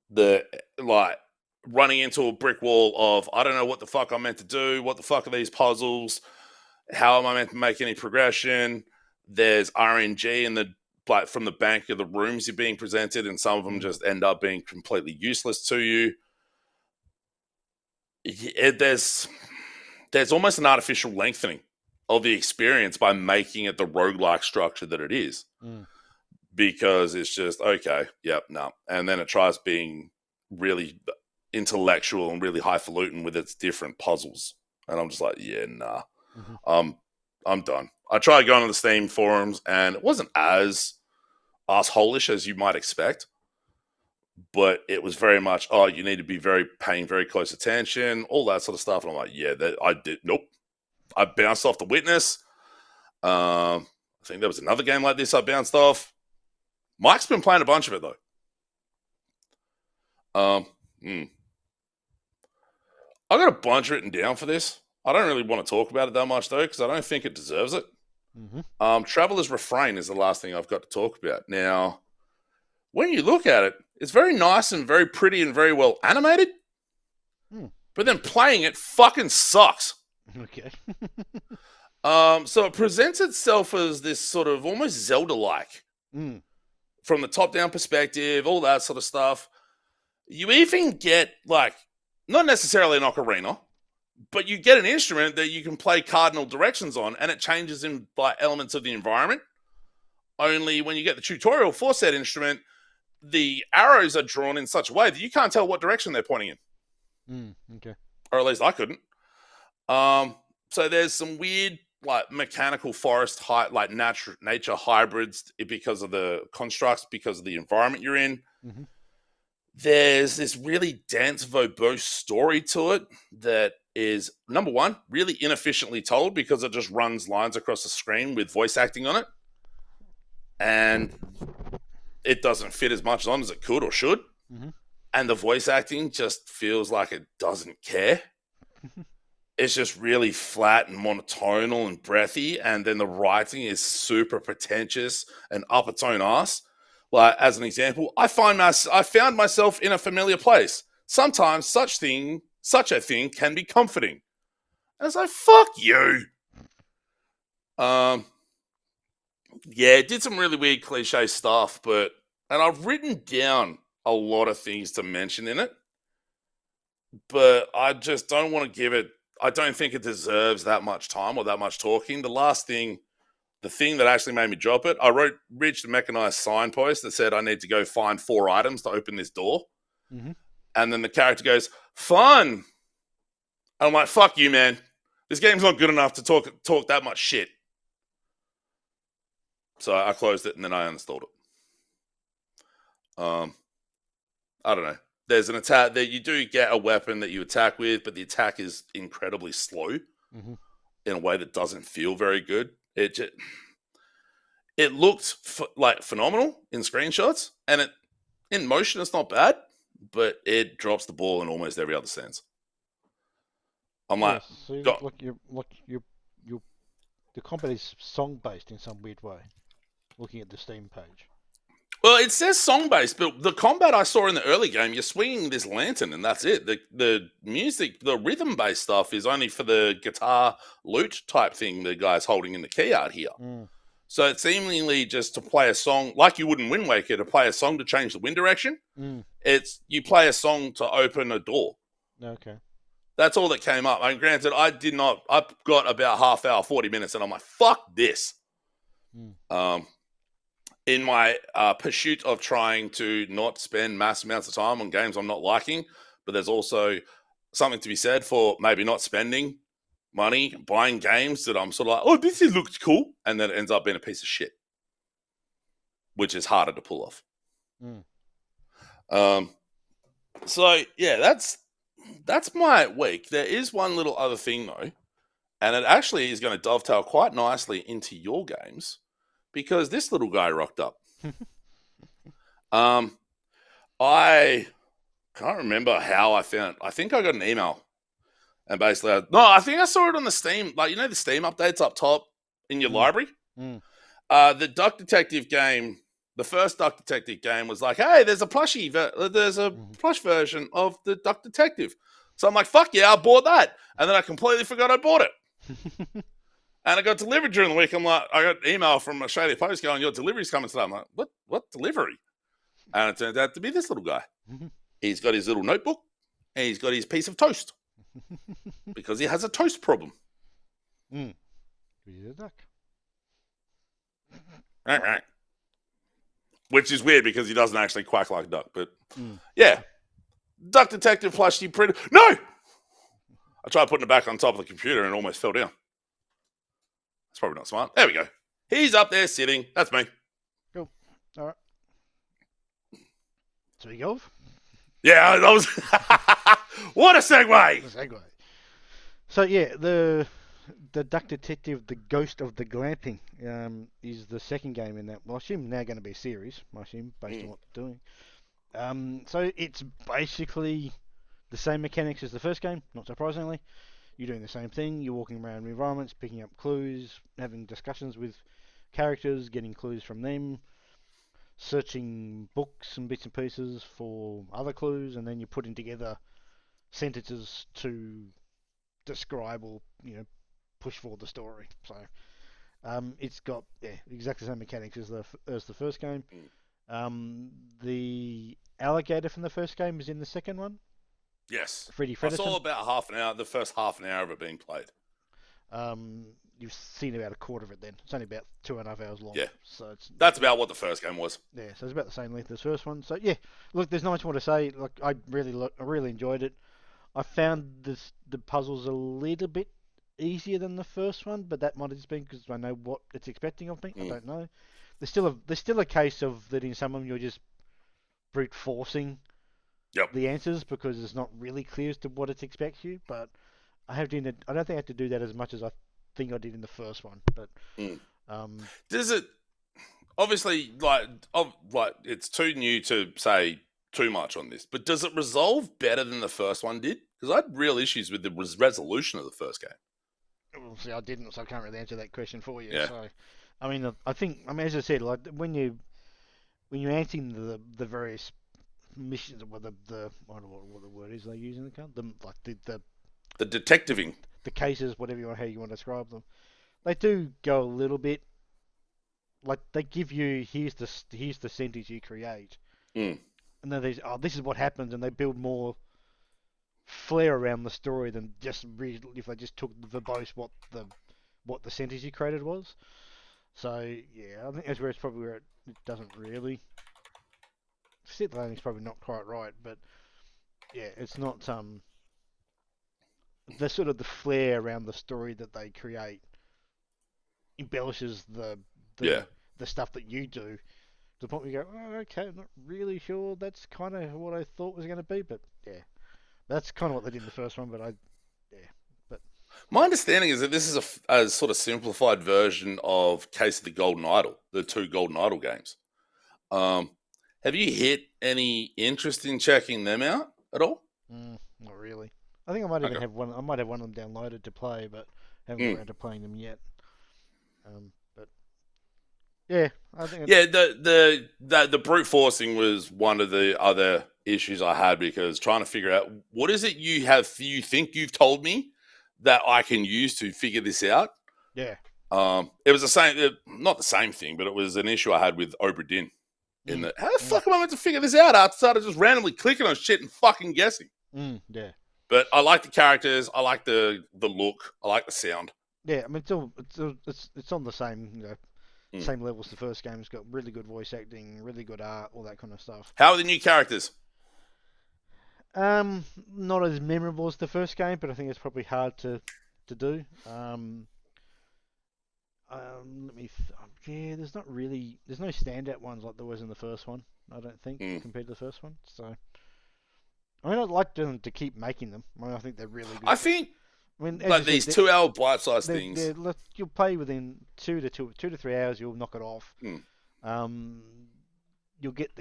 The like running into a brick wall of I don't know what the fuck I'm meant to do. What the fuck are these puzzles? How am I meant to make any progression? There's RNG in the like from the bank of the rooms you're being presented, and some of them just end up being completely useless to you. There's almost an artificial lengthening of the experience by making it the roguelike structure that it is. Because it's just, okay, yep, no. And then it tries being really intellectual and really highfalutin with its different puzzles. And I'm just like, yeah, nah. Mm-hmm. I'm done. I tried going on the Steam forums and it wasn't as asshole-ish as you might expect. But it was very much, oh, you need to be paying very close attention, all that sort of stuff. And I'm like, yeah, I did. Nope. I bounced off the Witness. I think there was another game like this I bounced off. Mike's been playing a bunch of it, though. I got a bunch written down for this. I don't really want to talk about it that much, though, because I don't think it deserves it. Mm-hmm. Traveler's Refrain is the last thing I've got to talk about. Now, when you look at it, it's very nice and very pretty and very well animated. But then playing it fucking sucks. Okay. So it presents itself as this sort of almost Zelda-like. From the top-down perspective, all that sort of stuff. You even get, like, not necessarily an ocarina, but you get an instrument that you can play cardinal directions on, and it changes in like elements of the environment. Only when you get the tutorial for said instrument, the arrows are drawn in such a way that you can't tell what direction they're pointing in. Okay. Or at least I couldn't. So there's some weird like mechanical forest like nature hybrids because of the constructs, because of the environment you're in. Mm-hmm. There's this really dense, verbose story to it that is, number one, really inefficiently told because it just runs lines across the screen with voice acting on it. And it doesn't fit as much on as it could or should. Mm-hmm. And the voice acting just feels like it doesn't care. It's just really flat and monotonal and breathy. And then the writing is super pretentious and upper tone ass. Like, as an example, I found myself in a familiar place. Sometimes such a thing can be comforting. And it's like, fuck you. Yeah, it did some really weird cliche stuff, and I've written down a lot of things to mention in it, but I just don't want to give it, I don't think it deserves that much time or that much talking. The thing that actually made me drop it, I reached a mechanized signpost that said I need to go find 4 items to open this door. Mm-hmm. And then the character goes, fun. And I'm like, fuck you, man. This game's not good enough to talk that much shit. So I closed it and then I uninstalled it. I don't know. There's an attack that you do get a weapon that you attack with, but the attack is incredibly slow in a way that doesn't feel very good. It looked like phenomenal in screenshots, and in motion it's not bad, but it drops the ball in almost every other sense. I'm like, so you look like the combat is song based in some weird way. Looking at the Steam page. Well, it says song-based, but the combat I saw in the early game, you're swinging this lantern and that's it. The music, the rhythm-based stuff is only for the guitar lute type thing the guy's holding in the key art here. So it's seemingly just to play a song, like you would in Wind Waker, to play a song to change the wind direction. It's you play a song to open a door. Okay. That's all that came up. I mean, granted, I got about half hour, 40 minutes, and I'm like, fuck this. Mm. In my pursuit of trying to not spend mass amounts of time on games I'm not liking, but there's also something to be said for maybe not spending money buying games that I'm sort of like, oh, this looks cool, and then it ends up being a piece of shit, which is harder to pull off. Mm. So yeah, that's my week. There is one little other thing though, and it actually is going to dovetail quite nicely into your games because this little guy rocked up. Um, I can't remember how I found. I think I got an email, and basically, I think I saw it on the Steam, like the Steam updates up top in your library. Mm. The Duck Detective game, the first Duck Detective game, was like, hey, there's a plush version of the Duck Detective. So I'm like, fuck yeah, I bought that, and then I completely forgot I bought it. And it got delivered during the week. I'm like, I got an email from Australia Post going, your delivery's coming today. I'm like, what delivery? And it turned out to be this little guy. He's got his little notebook and he's got his piece of toast because he has a toast problem. Mm. He's a duck. Which is weird because he doesn't actually quack like a duck. But yeah, Duck Detective plushie print. No! I tried putting it back on top of the computer and it almost fell down. That's probably not smart. There we go. He's up there sitting. That's me. Cool. All right. So we go. Yeah, that was... What a segue! So yeah, the Duck Detective, the Ghost of the Glamping, is the second game in that. Well, I assume now going to be a series. I assume based on what they're doing. So it's basically the same mechanics as the first game. Not surprisingly, you're doing the same thing. You're walking around environments, picking up clues, having discussions with characters, getting clues from them, searching books and bits and pieces for other clues, and then you're putting together sentences to describe or push forward the story. So it's got exactly the same mechanics as the first game. The alligator from the first game is in the second one. Yes. Freddy I Fredericton. saw about half an hour, the first half an hour of it being played. You've seen about a quarter of it then. It's only about 2.5 hours long. Yeah. So that's about what the first game was. Yeah, so it's about the same length as the first one. So yeah, look, there's not much more to say. Like I really enjoyed it. I found the puzzles a little bit easier than the first one, but that might have just been because I know what it's expecting of me. I don't know. There's still a case of that in some of them you're just brute forcing the answers because it's not really clear as to what it expects you. But I don't think I have to do that as much as I think I did in the first one. But does it obviously like it's too new to say too much on this, but does it resolve better than the first one did? Because I had real issues with the resolution of the first game. Well, see, I didn't, so I can't really answer that question for you. Yeah. So, I mean, as I said, like when you're answering the various missions, or I don't know what the word is they use in the car, the detectiving, the cases, whatever how you want to describe them, they do go a little bit. Like they give you here's the sentence you create, and then this is what happens, and they build more flair around the story than just if they just took verbose what the sentence you created was. So yeah, I think that's probably where it doesn't really. Sit learning's probably not quite right, but yeah, it's not the sort of the flair around the story that they create embellishes the stuff that you do to the point where you go, oh, okay, I'm not really sure that's kind of what I thought was going to be, but yeah, that's kind of what they did in the first one, but my understanding is that this is a sort of simplified version of Case of the Golden Idol, the two Golden Idol games. Have you hit any interest in checking them out at all? Not really. I think I might even have one. I might have one of them downloaded to play, but haven't got around to playing them yet. But yeah, I think. The brute forcing was one of the other issues I had because trying to figure out what is it you think you've told me that I can use to figure this out. Yeah. It was the same, not the same thing, but it was an issue I had with Obra Dinn. In that, how the fuck am I meant to figure this out? I started just randomly clicking on shit and fucking guessing. Yeah. But I like the characters. I like the look. I like the sound. Yeah, I mean it's on the same Mm. same level as the first game. It's got really good voice acting, really good art, all that kind of stuff. How are the new characters? Not as memorable as the first game, but I think it's probably hard to do. Let me. Yeah, there's no standout ones like there was in the first one. I don't think Mm. compared to the first one. So I mean, I'd like them to keep making them. I mean, I think they're really good. I think I mean, as you like said, these 2 hour bite-sized things. you'll play within 2 to 3 hours. You'll knock it off. Mm. Um, you'll get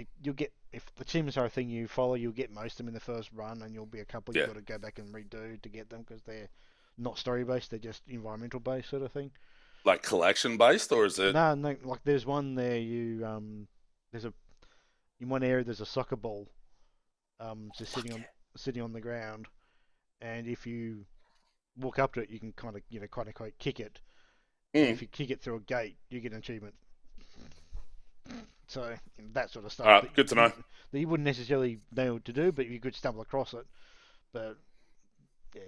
if the achievements are a thing you follow, you'll get most of them in the first run, and you'll be a couple Yeah. you've got to go back and redo to get them because they're not story based. They're just environmental based sort of thing. Like collection based, or is it? No, no. Like there's one there. There's a in one area there's a soccer ball, just sitting on the ground, and if you walk up to it, you can kind of quite kick it, and Mm. if you kick it through a gate, you get an achievement. So that sort of All stuff right, good to know. that you wouldn't necessarily know what to do, but you could stumble across it. But yeah,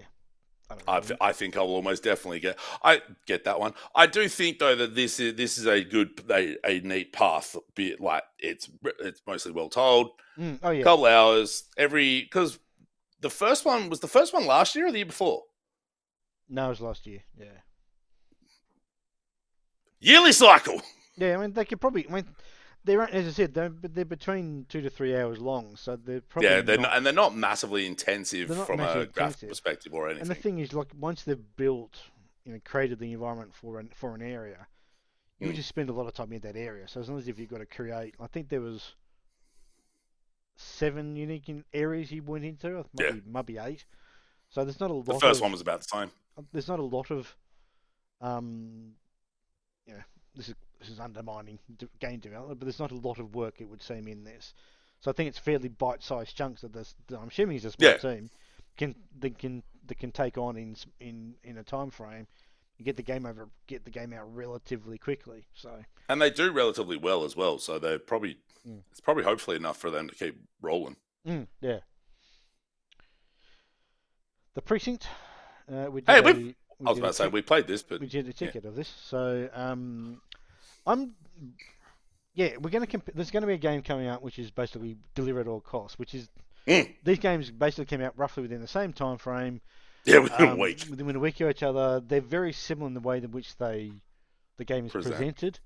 I don't know. I think I will almost definitely get that one. I do think though that this is a good a neat path. Be it like it's mostly well told. Oh yeah, Couple hours every because the first one was the first one last year or the year before. no, it was last year. Yeah, Yearly cycle. yeah. I mean, they could probably. I mean, they're as I said, they're between 2 to 3 hours long, so they're probably Yeah, not. they're not massively intensive They're not from massively a graphic intensive. perspective or And the anything. thing is, like once they've built, created the environment for an area, you Mm. just spend a lot of time in that area. So as long as if you've got to create, I think there was 7 unique areas you went into, Yeah, might be 8. So the first one was about the same. there's not a lot of um, you know, this is undermining game development, but there's not a lot of work it would seem in this. So I think it's fairly bite-sized chunks of this. I'm assuming it's a small Yeah, team that can take on in a time frame and get the game out relatively quickly. So and they do relatively well as well. So they're probably mm. it's probably hopefully enough for them to keep rolling. Yeah, the Precinct. We Hey, did a we I was did about a to say check we played this, but we did a yeah, ticket of this. So I'm yeah, we're going to there's going to be a game coming out which is basically deliver at all costs, which is mm. these games basically came out roughly within the same time frame, Yeah, within a week. within a week of each other. They're very similar in the way in which the game is Present. presented,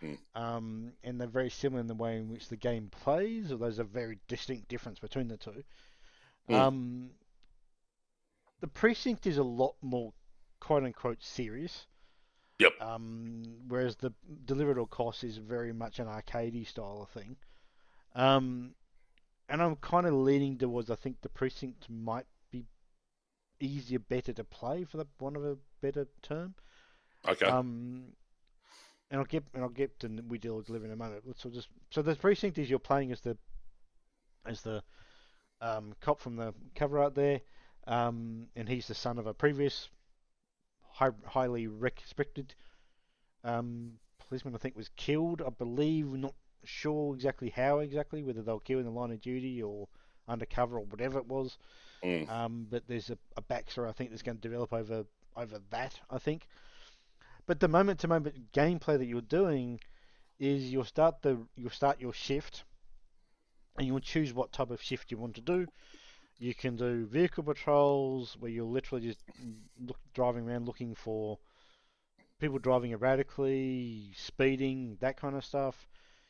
Mm. and they're very similar in the way in which the game plays. Or there's a very distinct difference between the two. Mm. The Precinct is a lot more quote unquote serious. Yep. Whereas the deliver at all costs is very much an arcadey style of thing. And I'm kind of leaning towards I think the Precinct might be easier, better to play for the want of a better term. Okay. And I'll get to we deal deliver in a moment. So the Precinct is you're playing as the cop from the cover art there, and he's the son of a previous highly respected policeman. I think was killed. I believe, not sure exactly how exactly, whether they were killed in the line of duty or undercover or whatever it was. Mm. But there's a backstory I think that's going to develop over that I think. But the moment to moment gameplay that you're doing is you'll start your shift, and you'll choose what type of shift you want to do. You can do vehicle patrols where you're literally just driving around looking for people driving erratically, speeding, that kind of stuff.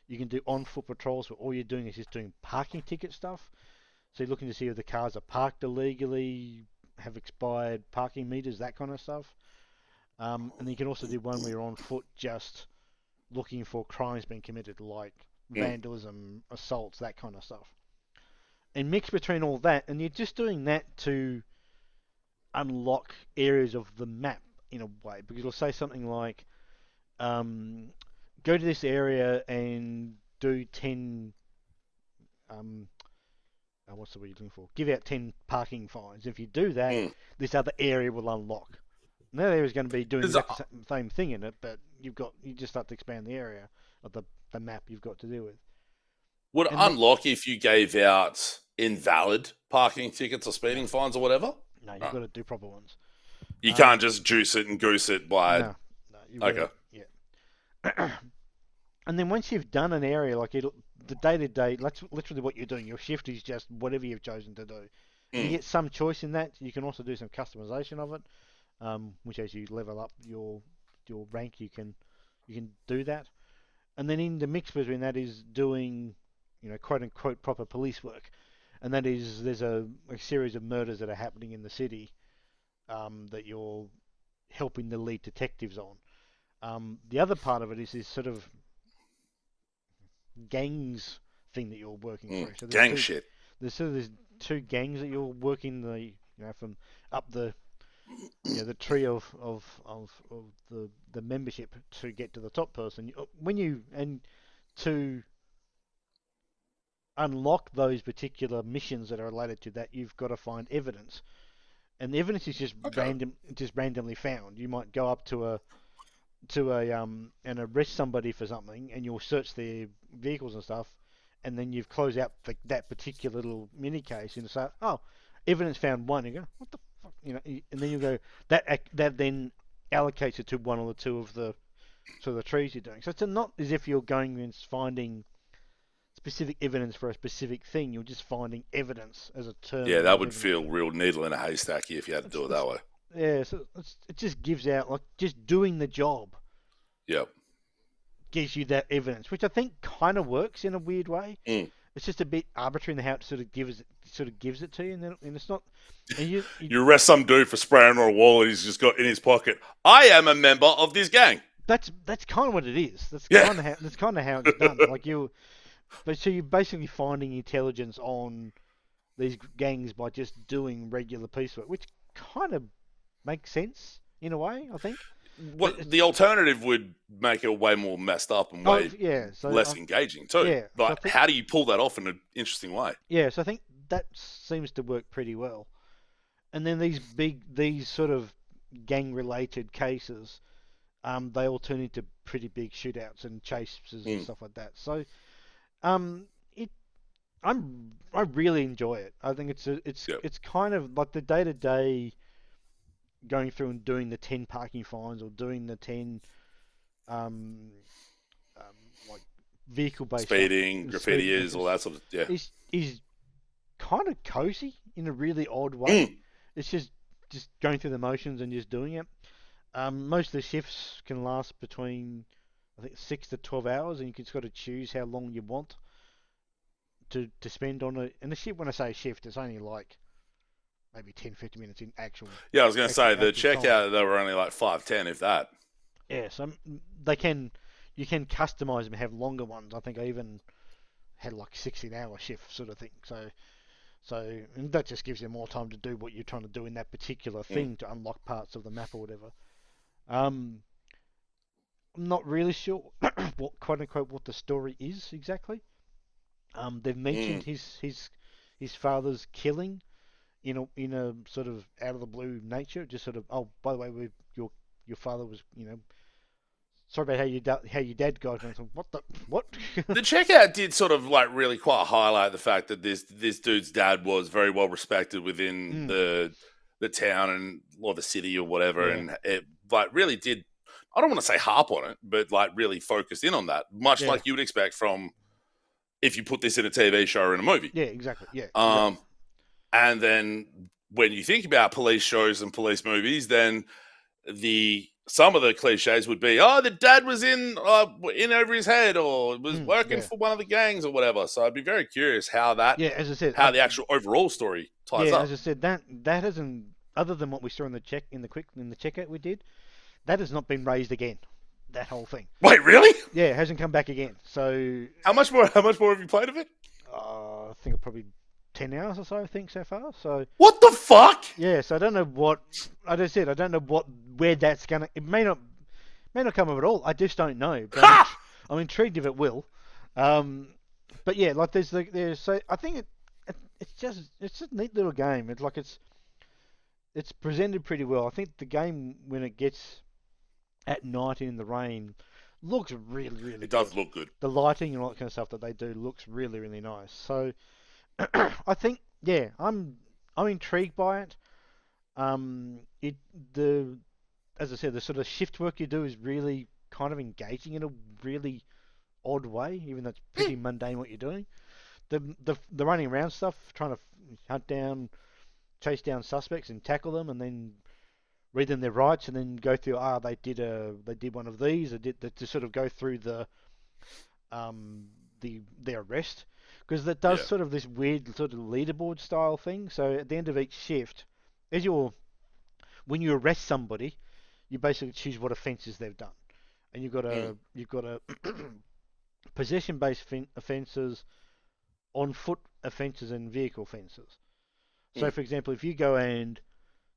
You can do on-foot patrols where all you're doing is just doing parking ticket stuff. So you're looking to see if the cars are parked illegally, have expired parking meters, that kind of stuff. And then you can also do one where you're on foot just looking for crimes being committed, like vandalism, assaults, that kind of stuff. And mix between all that, and you're just doing that to unlock areas of the map in a way, because it'll say something like, go to this area and do 10, what's the word you're looking for? Give out 10 parking fines. If you do that, Mm. this other area will unlock. Now there is going to be doing There's exactly the same thing in it, but you just start to expand the area of the map you've got to deal with. Would And unlock if you gave out invalid parking tickets or speeding fines or whatever? No, you've Oh. got to do proper ones. You can't just juice it and goose it by. No, no, you've got Okay. to, yeah. And then once you've done an area, like the day-to-day, that's literally what you're doing. Your shift is just whatever you've chosen to do. You Mm. get some choice in that. You can also do some customization of it, which as you level up your rank, you can do that. And then in the mix between that is doing, quote unquote proper police work, and that is there's a series of murders that are happening in the city, that you're helping the lead detectives on. The other part of it is this sort of gangs thing that you're working through. So Gang shit. there's two gangs that you're working from up the tree of the membership to get to the top person. When you and to unlock those particular missions that are related to that, you've got to find evidence, and the evidence is Okay. just randomly found. You might go up to a and arrest somebody for something, and you'll search their vehicles and stuff, and then you've closed out that particular little mini case and say, oh, evidence found one. You go, what the fuck, and then you go that then allocates it to one or two of the trees you're doing. So it's not as if you're going and finding specific evidence for a specific thing. You're just finding evidence as a term Yeah, that that means would everything. feel real needle in a haystacky if you had to do it that way. Yeah, so it just gives out, like, just doing the job Yep. gives you that evidence, which I think kind of works in a weird way. Mm. It's just a bit arbitrary in how it sort of gives it to you, and it's not. And You arrest some dude for spraying on a wall and he's just got in his pocket, I am a member of this gang. that's kind of what it is. Yeah. That's kind of how it's done. So you're basically finding intelligence on these gangs by just doing regular piecework, which kind of makes sense in a way, I think. But What the alternative would make it way more messed up and oh way yeah, less engaging too. so I But think how do you pull that off in an interesting way? so I think that seems to work pretty well. And then these sort of gang-related cases, they all turn into pretty big shootouts and chases and Mm. stuff like that. So, um, it I really enjoy it. I think Yep. it's kind of like the day-to-day going through and doing the 10 parking fines or doing the 10 um, um like vehicle-based stuff, Speeding, speeding graffiti is all that sort of is kind of cozy in a really odd way. Mm. It's just going through the motions and just doing it. Most of the shifts can last between, I think, 6 to 12 hours, and you can just got to choose how long you want to spend on it. And the shift, when I say shift, it's only like maybe 10-15 minutes in actual Yeah, I was gonna say the actual time. checkout they were only like 5-10 if that. Yeah, so they can you can customize them and have longer ones. I think I even had like 16-hour shift sort of thing. So and that just gives you more time to do what you're trying to do in that particular Mm. thing to unlock parts of the map or whatever. I'm not really sure what quote unquote what the story is exactly. They've mentioned Mm. his father's killing in a sort of out of the blue nature. Just sort of, oh, by the way, your father was, sorry about how your dad got. And I thought, what? The checkout did sort of like really quite highlight the fact that this dude's dad was very well respected within Mm, the town and or the city or whatever, yeah, and it like really did. I don't want to say harp on it, but like really focused in on that, much yeah, like you would expect from if you put this in a TV show or in a movie. yeah, exactly, yeah, exactly. Um, and then when you think about police shows and police movies, then the some of the cliches would be, oh, the dad was in over his head or was working Yeah, for one of the gangs or whatever. So I'd be very curious how that yeah. As I said, how the actual overall story ties up. that hasn't, other than what we saw in the checkout we did, that has not been raised again. That whole thing. Wait, really? Yeah, it hasn't come back again. So How much more? How much more have you played of it? I think probably 10 hours or so. I think so far. So What the fuck? yeah, so I don't know what. I just said I don't know where that's gonna. It may not come up at all. I just don't know. But Ha! I'm intrigued if it will. Um, but yeah, like there's so I think it's just a neat little game. It's presented pretty well. I think the game when it gets at night in the rain looks really really It good. does look good. The lighting and all that kind of stuff that they do looks really really nice. So I think yeah, I'm intrigued by it. It the as I said, the sort of shift work you do is really kind of engaging in a really odd way, even though it's pretty mundane what you're doing. The running around stuff, trying to hunt down, chase down suspects and tackle them, and then read them their rights, and then go through. They did one of these. They did to sort of go through um the arrest, because that does Yeah. sort of this weird sort of leaderboard style thing. So at the end of each shift, as you're when you arrest somebody, you basically choose what offences they've done, and Mm. you've got a possession-based offences, on-foot offences, and vehicle offences. So, Mm. for example, if you go and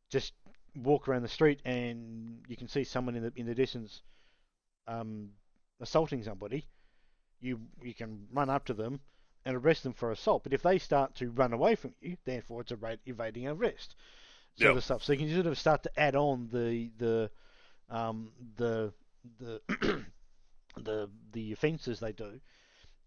just walk around the street and you can see someone in the distance um, assaulting somebody, you can run up to them and arrest them for assault. But if they start to run away from you, therefore it's evading arrest, sort Yep. of stuff. So you can sort of start to add on um, the the the offences they do.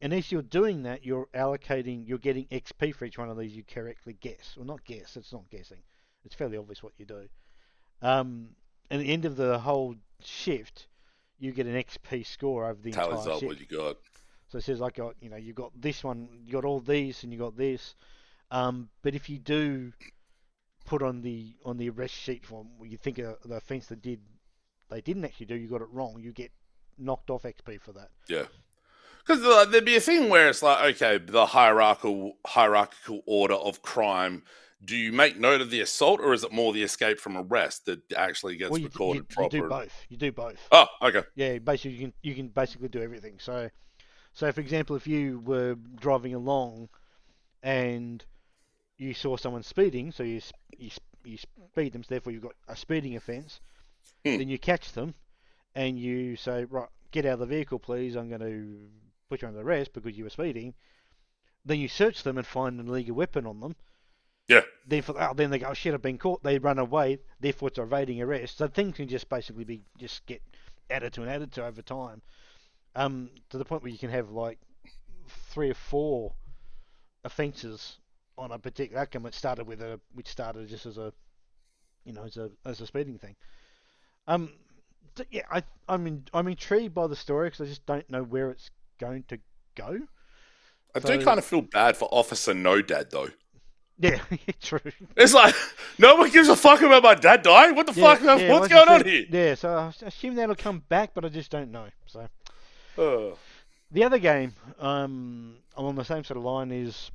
And as you're doing that, you're getting XP for each one of these you correctly guess. Well, not guess, it's not guessing. It's fairly obvious what you do. Um, at the end of the whole shift, you get an XP score over the Tallies entire up what shift. you got. So it says, like, you got this one, you got all these, and you got this. But if you do put on the arrest sheet form, where you think the offence they didn't actually do, you got it wrong, you get knocked off XP for that. Yeah. Because there'd be a thing where it's like, okay, the hierarchical order of crime. Do you make note of the assault, or is it more the escape from arrest that actually Well, gets recorded you do proper? both. You do both. Oh, okay. Yeah, basically you can basically do everything. So for example, if you were driving along and you saw someone speeding, so you speed them, so therefore you've got a speeding offence. Hmm. Then you catch them and you say, right, get out of the vehicle, please. I'm going to put you under arrest because you were speeding. Then you search them and find an illegal weapon on them. Yeah. Then they go, oh shit, I've been caught. They run away. Therefore, it's evading arrest. So things can just basically be just get added to over time. To the point where you can have like 3 or 4 offences on a particular outcome. Which started just as a as a speeding thing. Um, yeah, I'm intrigued by the story because I just don't know where it's going to go. I do So kind of feel bad for Officer No Dad, though. yeah, true. It's like, no one gives a fuck about my dad dying? What the Yeah, fuck? yeah. What's Like I going on said, here? yeah. So I assume that'll come back, but I just don't know. So Oh. the other game, along the same sort of line is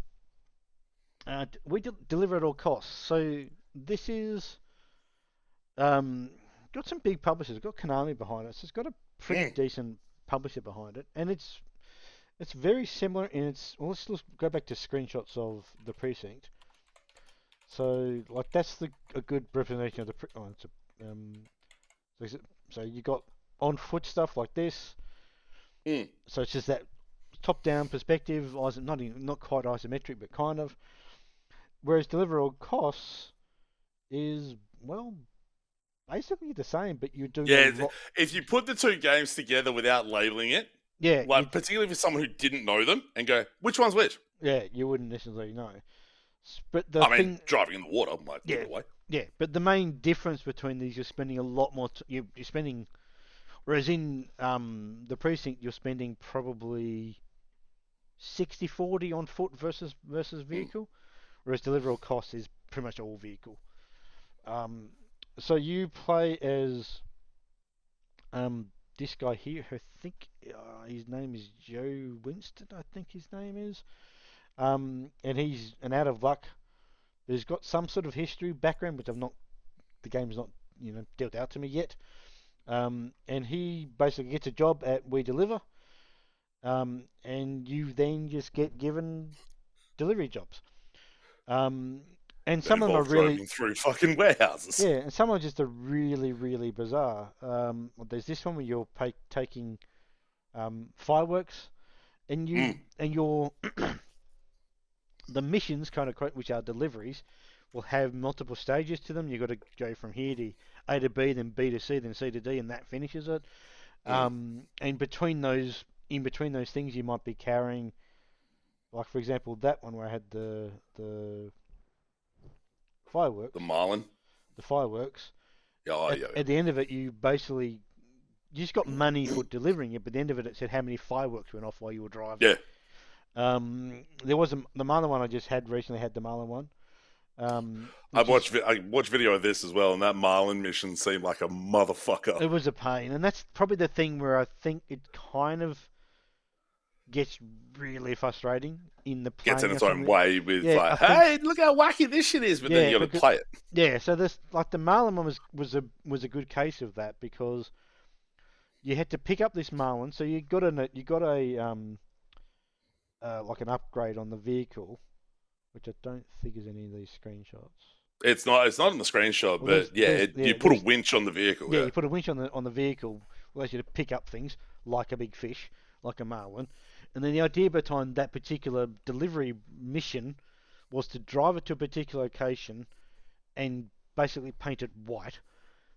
we deliver at all costs. So this is um got some big publishers. It's got Konami behind it. So it's got a pretty Mm. decent publisher behind it, and it's very similar in its. Well, let's go back to screenshots of the Precinct. So like that's a good representation of the. Oh, it's a so, so you got on foot stuff like this. Mm. So it's just that top-down perspective, not quite isometric, but kind of. Whereas Deliver All Costs is, well, basically the same, but you're doing a Yeah, lot. if you put the two games together without labeling it, Yeah, like particularly for someone who didn't know them, and go, which one's which? yeah, you wouldn't necessarily know. But the I mean, thing, driving in the water might give yeah, it away. yeah. But the main difference between these, you're spending a lot more. You're spending, whereas in the Precinct, you're spending probably 60-40 on foot versus Mm. vehicle, whereas Deliver All Costs is pretty much all vehicle. Um, so you play as this guy here. I think his name is Joe Winston. I think his name is. And he's an out of luck. He's got some sort of history background, which I've not. The game's not dealt out to me yet. And he basically gets a job at We Deliver. And you then just get given delivery jobs. Um, and That some of them are involved really driving through fucking warehouses. yeah, and some are just really bizarre. There's this one where you're taking fireworks, and Mm. your the missions which are deliveries will have multiple stages to them. You've got to go from here to A to B, then B to C, then C to D, and that finishes it. Mm. And in between those things, you might be carrying, like for example, that one where I had the The fireworks. Marlin. the fireworks. Oh, At, yeah. at the end of it, you just got money for delivering it, but at the end of it, it said how many fireworks went off while you were driving. Yeah. There was the Marlin one I just had recently. Had the Marlin one. I watched video of this as well, and that Marlin mission seemed like a motherfucker. It was a pain, and that's probably the thing where I think it kind of gets really frustrating in the playing. Gets in its own way with Yeah, hey, look how wacky this shit is, but then you got to play it. Yeah, so this the Marlin one was a good case of that because you had to pick up this Marlin, so you got a like an upgrade on the vehicle, which I don't think is any of these screenshots. It's not in the screenshot, but you put a winch on the vehicle. Yeah, you put a winch on the vehicle, allows you to pick up things like a big fish, like a marlin. And then the idea behind that particular delivery mission was to drive it to a particular location and basically paint it white,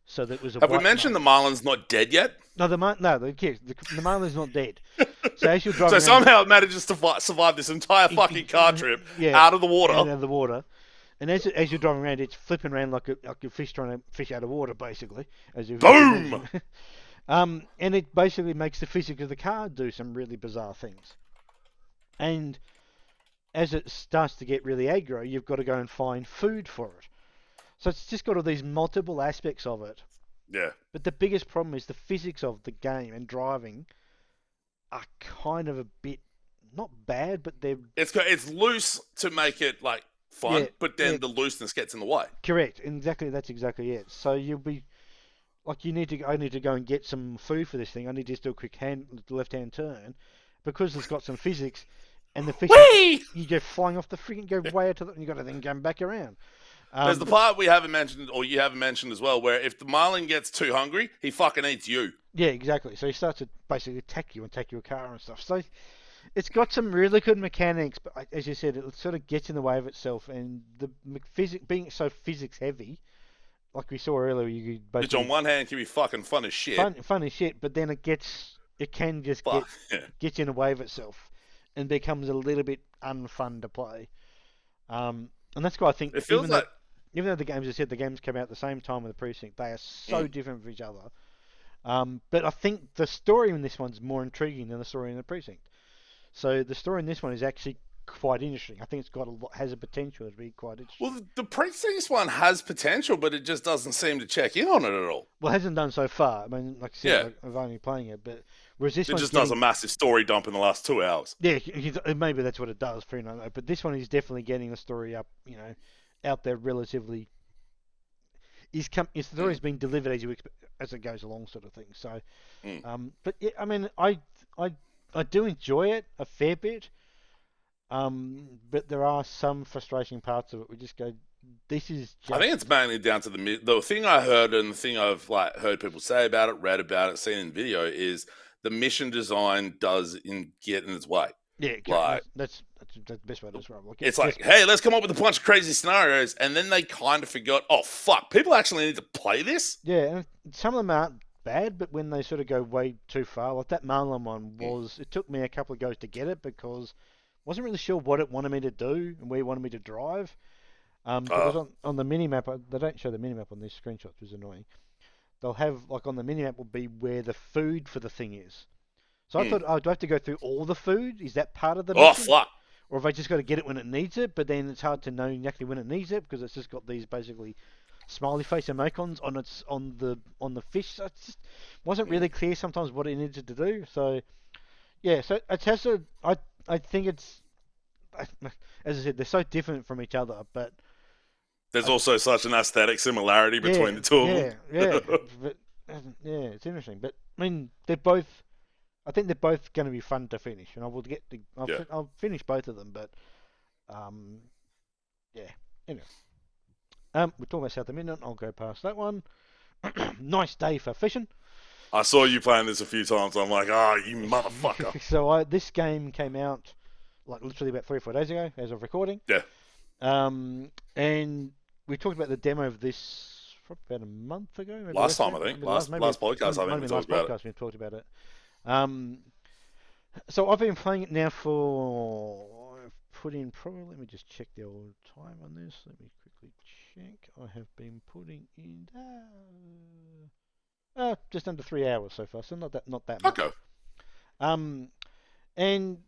so that it was a. Have we white mentioned marlin. the Marlin's not dead yet? No, the marlin's not dead. So as you're driving, so somehow it manages to survive this entire fucking car trip out of the water. Out of the water. And as you're driving around, it's flipping around like a fish trying to fish out of water, basically. Boom! And it basically makes the physics of the car do some really bizarre things. And as it starts to get really aggro, you've got to go and find food for it. So it's just got all these multiple aspects of it. Yeah. But the biggest problem is the physics of the game and driving are kind of a bit not bad, but they're it's loose to make it like fun, Yeah, but then the looseness gets in the way. correct. That's exactly it. So you'll be like I need to go and get some food for this thing. I need to just do a quick left-hand turn because it's got some physics, and the physics you go flying off the freaking go way out to and you got to then come back around. There's the part we haven't mentioned, or you haven't mentioned as well, where if the Marlin gets too hungry, he fucking eats you. Yeah, exactly. So he starts to basically attack you and take your car and stuff. So it's got some really good mechanics, but as you said, it sort of gets in the way of itself, and the physics being so physics heavy, like we saw earlier, you could Which on one hand can be fucking fun as shit. Fun as shit, but then it can just get in the way of itself, and becomes a little bit unfun to play. And that's why I think it feels even though the games, as I said, the games came out at the same time with the Precinct, they are so different from each other. But I think the story in this one's more intriguing than the story in the Precinct. So the story in this one is actually quite interesting. I think has a potential to be quite interesting. Well, the Precinct one has potential, but it just doesn't seem to check in on it at all. Well, it hasn't done so far. I mean, like I said, I've only playing it, but whereas this one just does a massive story dump in the last 2 hours. Yeah, maybe that's what it does. For but this one is definitely getting the story up. Out there relatively. His story's being delivered as it goes along, sort of thing. So, but yeah, I mean, I do enjoy it a fair bit. But there are some frustrating parts of it. We just go, this is. I think it's mainly down to the thing I heard and the thing I've heard people say about it, read about it, seen in video is the mission design does get in its way. Yeah, that's the best way to describe it. It's like, hey, let's come up with a bunch of crazy scenarios, and then they kind of forgot, oh, fuck, people actually need to play this? Yeah, and some of them aren't bad, but when they sort of go way too far, like that Marlin one it took me a couple of goes to get it because I wasn't really sure what it wanted me to do and where it wanted me to drive. Because on the mini-map, they don't show the mini-map on these screenshots, which is annoying. They'll have, on the mini-map will be where the food for the thing is. So I thought, do I have to go through all the food? Is that part of the mission? Oh, fuck. Or have I just got to get it when it needs it? But then it's hard to know exactly when it needs it because it's just got these basically smiley face emoticons on the fish. So it just wasn't really clear sometimes what it needed to do. So yeah, so it has to. I think it's, as I said, they're so different from each other, but there's also such an aesthetic similarity between the two of them. Yeah, but it's interesting. But I mean, I think they're both going to be fun to finish, and I'll finish both of them. But yeah. Anyway, we're talking about South of Midnight. I'll go past that one. Nice day for fishing. I saw you playing this a few times. I'm like, you motherfucker. So this game came out literally about 3 or 4 days ago, as of recording. Yeah. And we talked about the demo of this about a month ago. Last time, I think. Last podcast, I think we talked about it. We talked about it. So I've been playing it now I've put in probably, let me just check the old time on this. Let me quickly check. I have been putting in just under 3 hours so far, so not that much. Okay. Um, and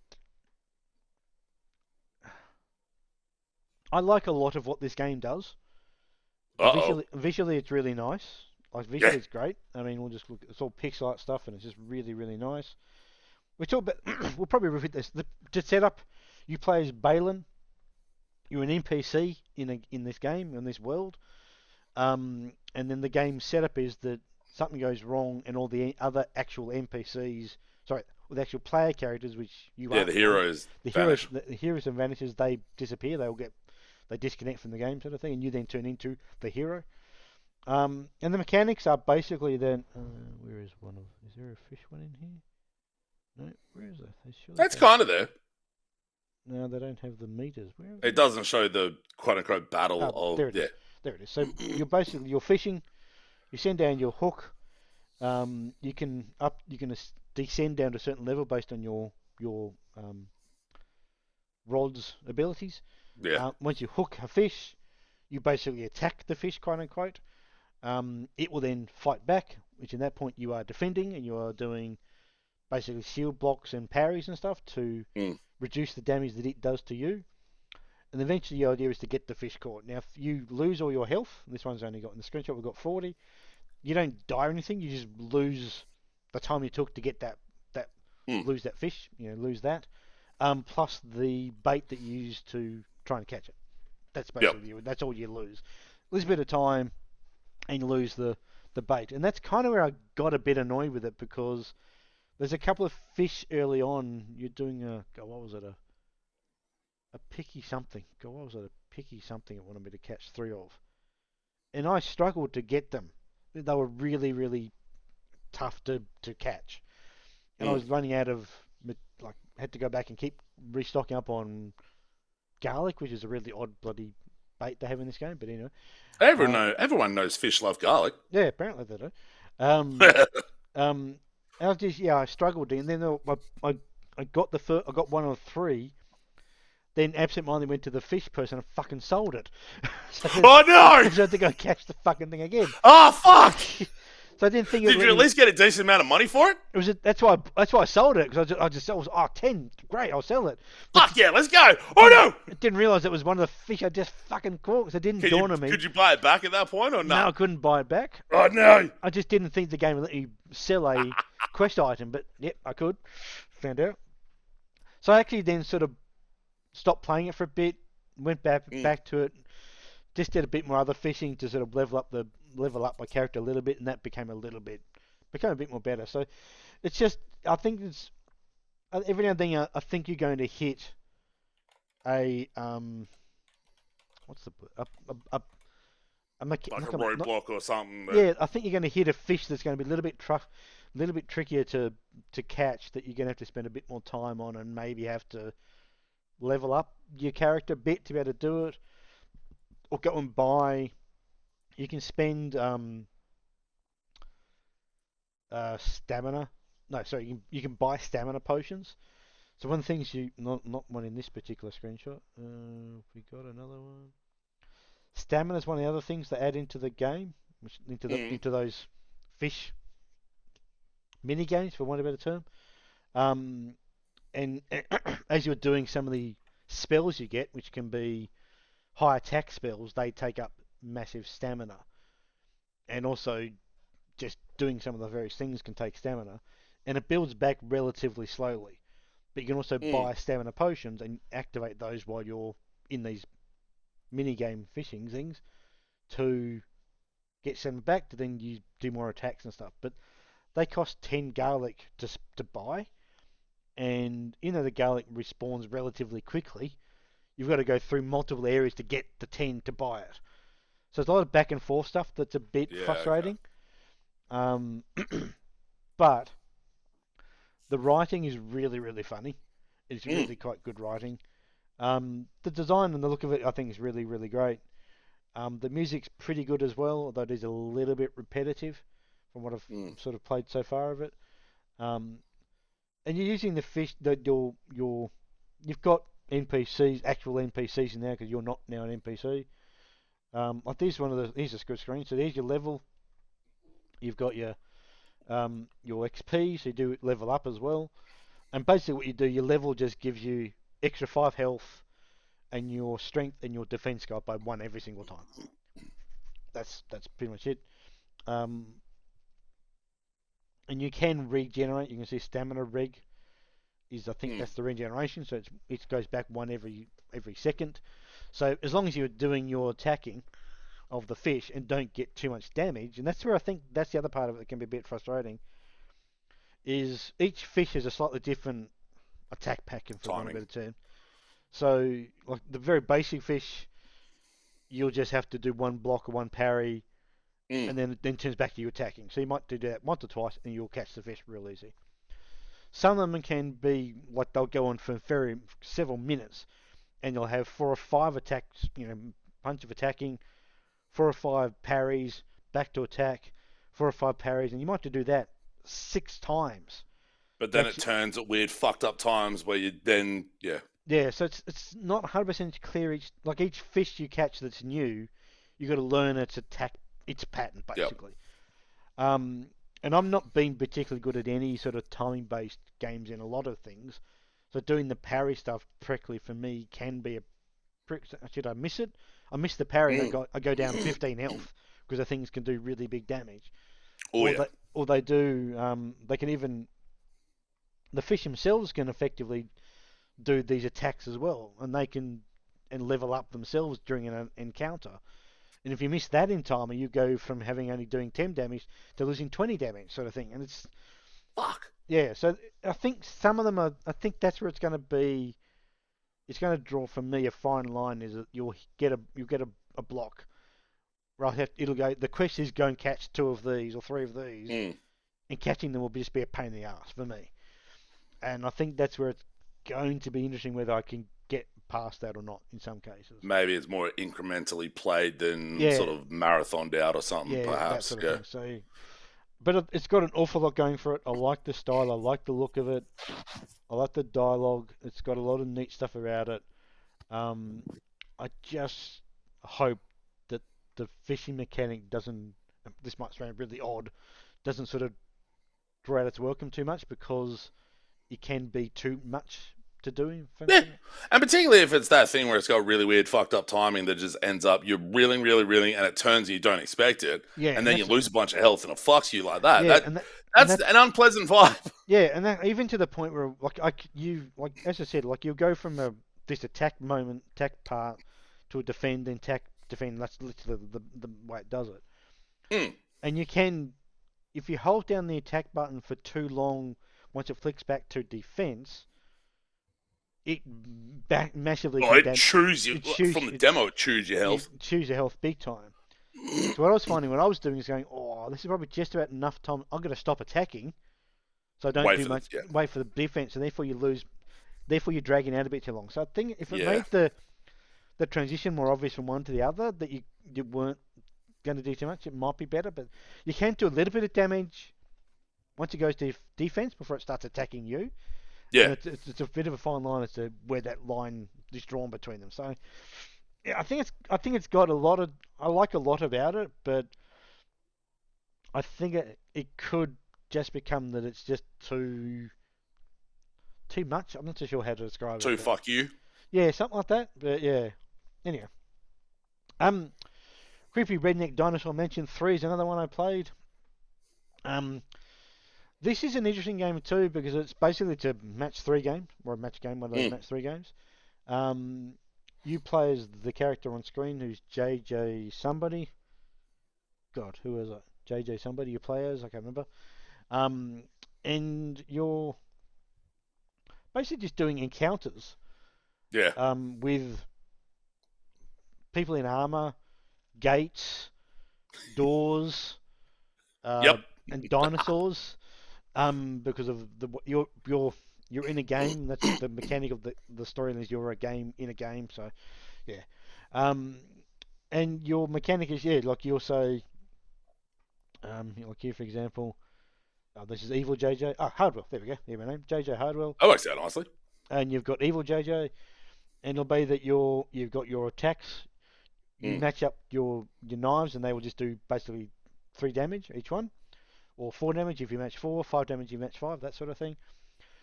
I like a lot of what this game does. Uh-oh. Visually, it's really nice. Like Yeah. visually, it's great. I mean, we'll just look. It's all pixel art stuff, and it's just really, really nice. We talk about. We'll probably repeat this. To set up, you play as Balin. You're an NPC in this game in this world. And then the game setup is that something goes wrong, and all the other actual NPCs, sorry, the actual player characters, which you Yeah, are the one, heroes vanish. the heroes and vanishes, they disappear. They disconnect from the game, sort of thing, and you then turn into the hero. And the mechanics are basically then. Where is one of? Is there a fish one in here? No, where is it? They surely That's have. kind of there. No, they don't have the meters. Where are It they? doesn't show the quote-unquote battle Oh, of... there it Yeah. is. There it is. So you're fishing. You send down your hook. You can descend down to a certain level based on your rod's abilities. Yeah. Once you hook a fish, you basically attack the fish, quote unquote. It will then fight back, which in that point you are defending and you are doing basically shield blocks and parries and stuff to Mm. reduce the damage that it does to you. And eventually the idea is to get the fish caught. Now, if you lose all your health, this one's only got in the screenshot we've got 40. You don't die or anything. You just lose the time you took to get that Mm. lose that fish. Lose that. Plus the bait that you use to try and catch it. That's Yep. basically that's all you lose. Lose a bit of time and you lose the bait. And that's kind of where I got a bit annoyed with it because there's a couple of fish early on. You're doing what was it, a picky something. God, what was it, a picky something it wanted me to catch 3 of. And I struggled to get them. They were really, really tough to catch. And I Mm. was running out of, had to go back and keep restocking up on garlic, which is a really odd bloody bait they have in this game. But anyway, Everyone knows fish love garlic. yeah, apparently they do. Um, and I struggled, and then I got I got one of 3. Then absentmindedly went to the fish person and fucking sold it. So Oh no! I had to go catch the fucking thing again. Oh fuck! So I didn't think Did you at least get a decent amount of money for it? it was. That's why I sold it because I just was 10, great, I'll sell it. Fuck yeah, let's go! Oh no! I didn't realise it was one of the fish I just fucking caught. So it didn't dawn on me. Could you buy it back at that point or No, not? I couldn't buy it back. Oh no! I just didn't think the game would let you sell a quest item, but yep, I could. Found out. So I actually then sort of stopped playing it for a bit, went back to it, just did a bit more other fishing to sort of level up my character a little bit, and that became a bit more better. So it's just, I think it's every now and then I think you're going to hit a what's the Like a roadblock or something. yeah, I think you're going to hit a fish that's going to be a little bit trickier to catch, that you're going to have to spend a bit more time on, and maybe have to level up your character a bit to be able to do it, or go and buy. You can spend stamina. No, sorry, you can buy stamina potions. So one of the things not one in this particular screenshot. We got another one. Stamina is one of the other things they add into the game, into those fish mini games, for want of a better term. And as you're doing some of the spells you get, which can be high attack spells, they take up massive stamina. And also, just doing some of the various things can take stamina. And it builds back relatively slowly. But you can also buy stamina potions and activate those while you're in these mini-game fishing things to get stamina back, to then you do more attacks and stuff. But they cost 10 garlic to buy. And the garlic respawns relatively quickly. You've got to go through multiple areas to get the 10 to buy it. So there's a lot of back and forth stuff that's a bit frustrating. Okay. But the writing is really, really funny. It's really quite good writing. The design and the look of it, I think, is really, really great. The music's pretty good as well, although it is a little bit repetitive from what I've sort of played so far of it. And you're using the fish that you've got NPCs, actual NPCs in there, because you're not now an NPC. Like this one of the here's a good screen. So there's your level. You've got your XP, so you do level up as well. And basically, what you do, your level just gives you extra 5 health, and your strength and your defense go up by 1 every single time. That's pretty much it. Um, and you can regenerate. You can see stamina reg is I think Mm. that's the regeneration. So it goes back 1 every second. So as long as you're doing your attacking of the fish and don't get too much damage, and that's where I think that's the other part of it that can be a bit frustrating. Is each fish has a slightly different attack pattern, for want of a Timing. better term. So like the very basic fish, you'll just have to do 1 block or 1 parry, Mm. and then turns back to you attacking. So you might do that once or twice, and you'll catch the fish real easy. Some of them can be like they'll go on for several minutes, and you'll have 4 or 5 attacks. Punch of attacking, 4 or 5 parries, back to attack, 4 or 5 parries, and you might have to do that 6 times. But To then it actually, turns at weird fucked up times where you then yeah. yeah, so it's not 100% clear each fish you catch that's new, you got to learn its attack, its pattern Yep. basically. Um, and I'm not being particularly good at any sort of timing based games in a lot of things. So doing the parry stuff correctly for me can be a prick. Should I miss it? I miss the parry and Mm. I go down 15 health because the things can do really big damage. Oh Or yeah. they do they can even the fish themselves can effectively do these attacks as well, and they can and level up themselves during an encounter. And if you miss that in timer, you go from having only doing 10 damage to losing 20 damage, sort of thing. And it's Fuck. yeah. So I think some of them are. I think that's where it's going to be. It's going to draw for me a fine line. Is that you'll get a block. Right, it'll go. The quest is go and catch 2 of these or 3 of these, Mm. and catching them will just be a pain in the ass for me. And I think that's where it's going to be interesting whether I can get past that or not in some cases. Maybe it's more incrementally played than Yeah, sort of marathoned out or something, yeah, that perhaps. sort of Yeah. thing. So, but it's got an awful lot going for it. I like the style. I like the look of it. I like the dialogue. It's got a lot of neat stuff about it. Um, I just hope that the fishing mechanic doesn't. This might sound really odd. Doesn't sort of draw out its welcome too much because it can be too much to do Yeah. for me. And particularly if it's that thing where it's got really weird, fucked up timing that just ends up you're reeling, reeling, reeling, and it turns and you don't expect it, Yeah, and and then you that's lose a bunch of health and it fucks you like that. yeah, and That's that's an unpleasant vibe. yeah, and that even to the point where like as I said, like you go from this attack part to a defend, then attack, defend. That's literally the way it does it. Mm. And you can, if you hold down the attack button for too long, once it flicks back to defense, it back massively Oh, can it damage. chews you It chews from the demo. It chews your you health. chews your health big time. So what I was finding when I was doing is going, oh, this is probably just about enough time. I'm going to stop attacking, so I don't Wait do for the much. yeah, Wait for the defense, and therefore you lose. Therefore you're dragging out a bit too long. So I think if it yeah, made the transition more obvious from one to the other, that you weren't going to do too much, it might be better. But you can do a little bit of damage once it goes to defense before it starts attacking you, and yeah. it's a bit of a fine line as to where that line is drawn between them. So yeah, I think it's got a lot of I like a lot about it, but I think it could just become that it's just too much. I'm not too sure how to describe it, So but fuck you. yeah, something like that. But yeah, anyway, um, creepy redneck dinosaur mentioned 3 is another one I played. Um, this is an interesting game too because it's basically a match 3 game or a match game, one of those Mm. match 3 games. Um, you play as the character on screen who's JJ somebody. God, who is it? JJ somebody. You play as I can't remember. Um, and you're basically just doing encounters Yeah. with people in armor, gates, doors, uh, Yep. and dinosaurs. Because of you're in a game. That's the mechanic of the story. Is you're a game in a game. So yeah. Um, and your mechanic is like you'll say, like here for example, this is evil JJ. Oh, Hardwell. There we go. There my name, JJ Hardwell. That works out nicely. And you've got evil JJ, and it'll be that you've got your attacks. You Mm. match up your knives, and they will just do basically 3 damage each one, or 4 damage if you match four, 5 damage if you match five, that sort of thing.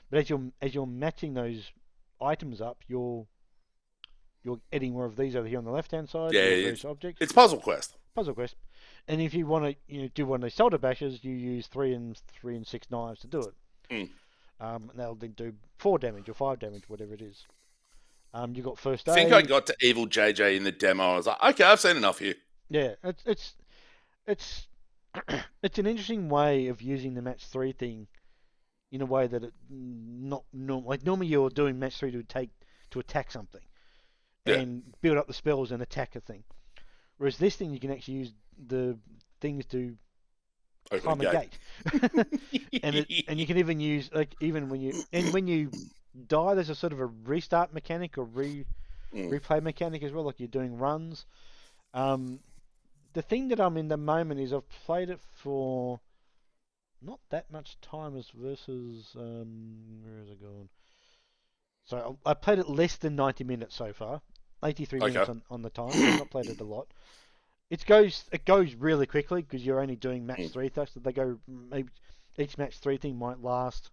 But as you're matching those items up, you're adding more of these over here on the left hand side, Yeah, your various objects. it's Puzzle Quest. Puzzle quest. And if you want to do one of these solder bashes, you use three and six knives to do it. Mm. And that'll then do 4 damage or 5 damage, whatever it is. You got first I think I aid. got to Evil JJ in the demo. I was like, okay, I've seen enough here. Yeah, it's it's an interesting way of using the match three thing in a way that it not like normally you're doing match three to attack something Yeah. and build up the spells and attack a thing. Whereas this thing you can actually use the things to Open climb a a gate. gate, and you can even use like even when you die, there's a sort of a restart mechanic or replay mechanic as well, like you're doing runs. The thing that I'm in the moment is I've played it for not that much time as versus where is it going? So I played it less than 90 minutes so far, 83 minutes Okay. on the time. So I've not played it a lot. It goes really quickly because you're only doing match three stuff. So they go maybe each match three thing might last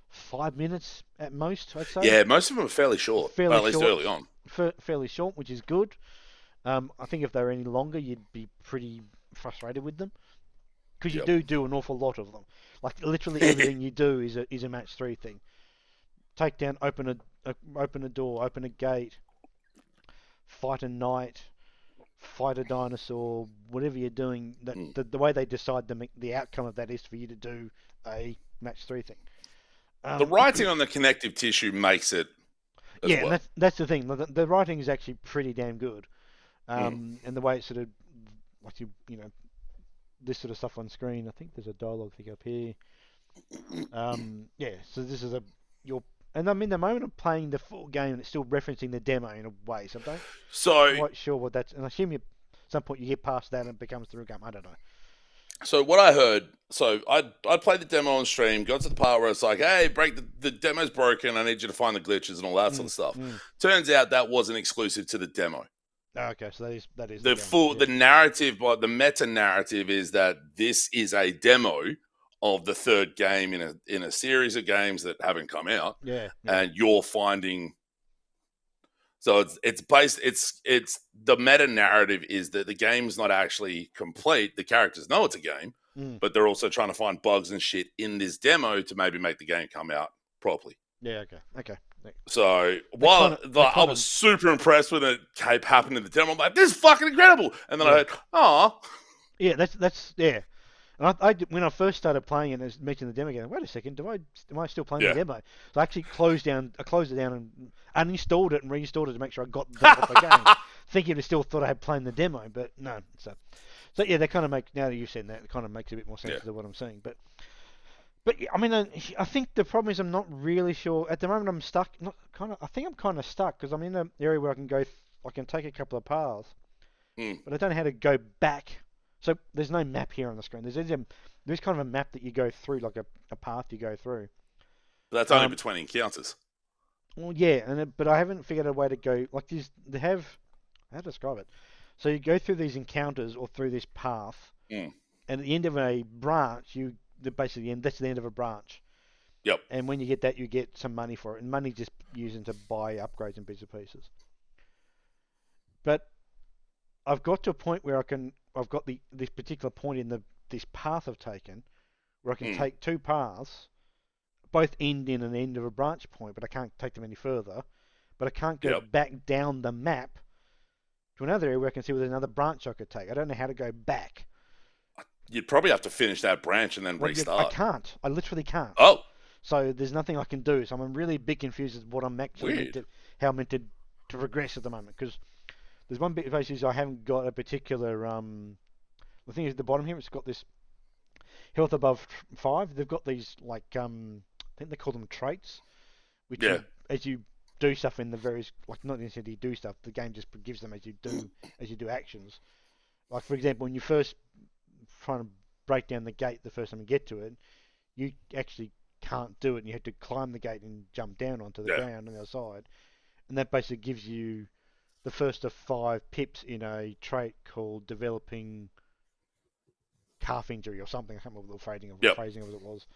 5 minutes at most, I'd say. Yeah, most of them are fairly short, Fairly at least short. early on. Fairly short, which is good. I think if they were any longer, you'd be pretty frustrated with them because you Yep. do an awful lot of them. Like literally everything you do is a match three thing. Take down, open a door, open a gate, fight a knight, fight a dinosaur, whatever you're doing. The way they decide the outcome of that is for you to do a match three thing. The writing on the connective tissue makes it as Yeah, well. and that's the thing. The writing is actually pretty damn good, and the way it's sort of like this sort of stuff on screen. I think there's a dialogue thing up here. Yeah, so this is and I'm in the moment of playing the full game, and it's still referencing the demo in a way. So I'm So, not quite sure what that's. And I assume at some point you get past that and it becomes the real game. I don't know. so what I heard, so I played the demo on stream, got to the part where it's like, hey, the demo's broken, I need you to find the glitches and all that sort of stuff. Turns out that wasn't exclusive to the demo. Okay, so that is The narrative, the meta narrative is that this is a demo of the third game in a series of games that haven't come out. Yeah. And you're finding. So it's based. It's the meta narrative is that the game's not actually complete. The characters know it's a game, but they're also trying to find bugs and shit in this demo to maybe make the game come out properly. Yeah. Okay. So while I was super impressed with it happened in the demo, I'm like, this is fucking incredible. And then I heard, oh. Yeah, that's yeah. And I when I first started playing it, as mentioned the demo again, wait a second, am I still playing the demo? So I actually closed it down and uninstalled it and reinstalled it to make sure I got the game. Thinking I still thought I had playing the demo, but no. So yeah, they kind of make, now that you've said that, it kind of makes a bit more sense to what I'm saying. But I mean, I think the problem is I'm not really sure at the moment. I'm stuck. I think I'm kind of stuck because I'm in an area where I can go. I can take a couple of paths, but I don't know how to go back. So there's no map here on the screen. There's kind of a map that you go through, like a path you go through. But that's only between encounters. Well, yeah, but I haven't figured out a way to go. Like they have, how to describe it? So you go through these encounters or through this path, and at the end of a branch, basically that's the end of a branch. Yep. And when you get that, you get some money for it, and money just using to buy upgrades and bits and pieces. But I've got to a point where I've got this particular point in this path I've taken, where I can take two paths, both end in an end of a branch point, but I can't take them any further. But I can't go back down the map to another area where I can see where there's another branch I could take. I don't know how to go back. You'd probably have to finish that branch and then restart. I can't. I literally can't. Oh. So there's nothing I can do. So I'm really a bit confused as what I'm actually how I'm meant to progress at the moment, because there's one bit of basically I haven't got a particular the thing is at the bottom here it's got this health above 5. They've got these like I think they call them traits, which as you do stuff in the various, like not necessarily you do stuff, the game just gives them as you do actions. Like for example, when you first trying to break down the gate the first time you get to it, you actually can't do it, and you have to climb the gate and jump down onto the ground on the other side, and that basically gives you the first of 5 pips in a trait called developing calf injury or something. I can't remember the Yep. phrasing of it was.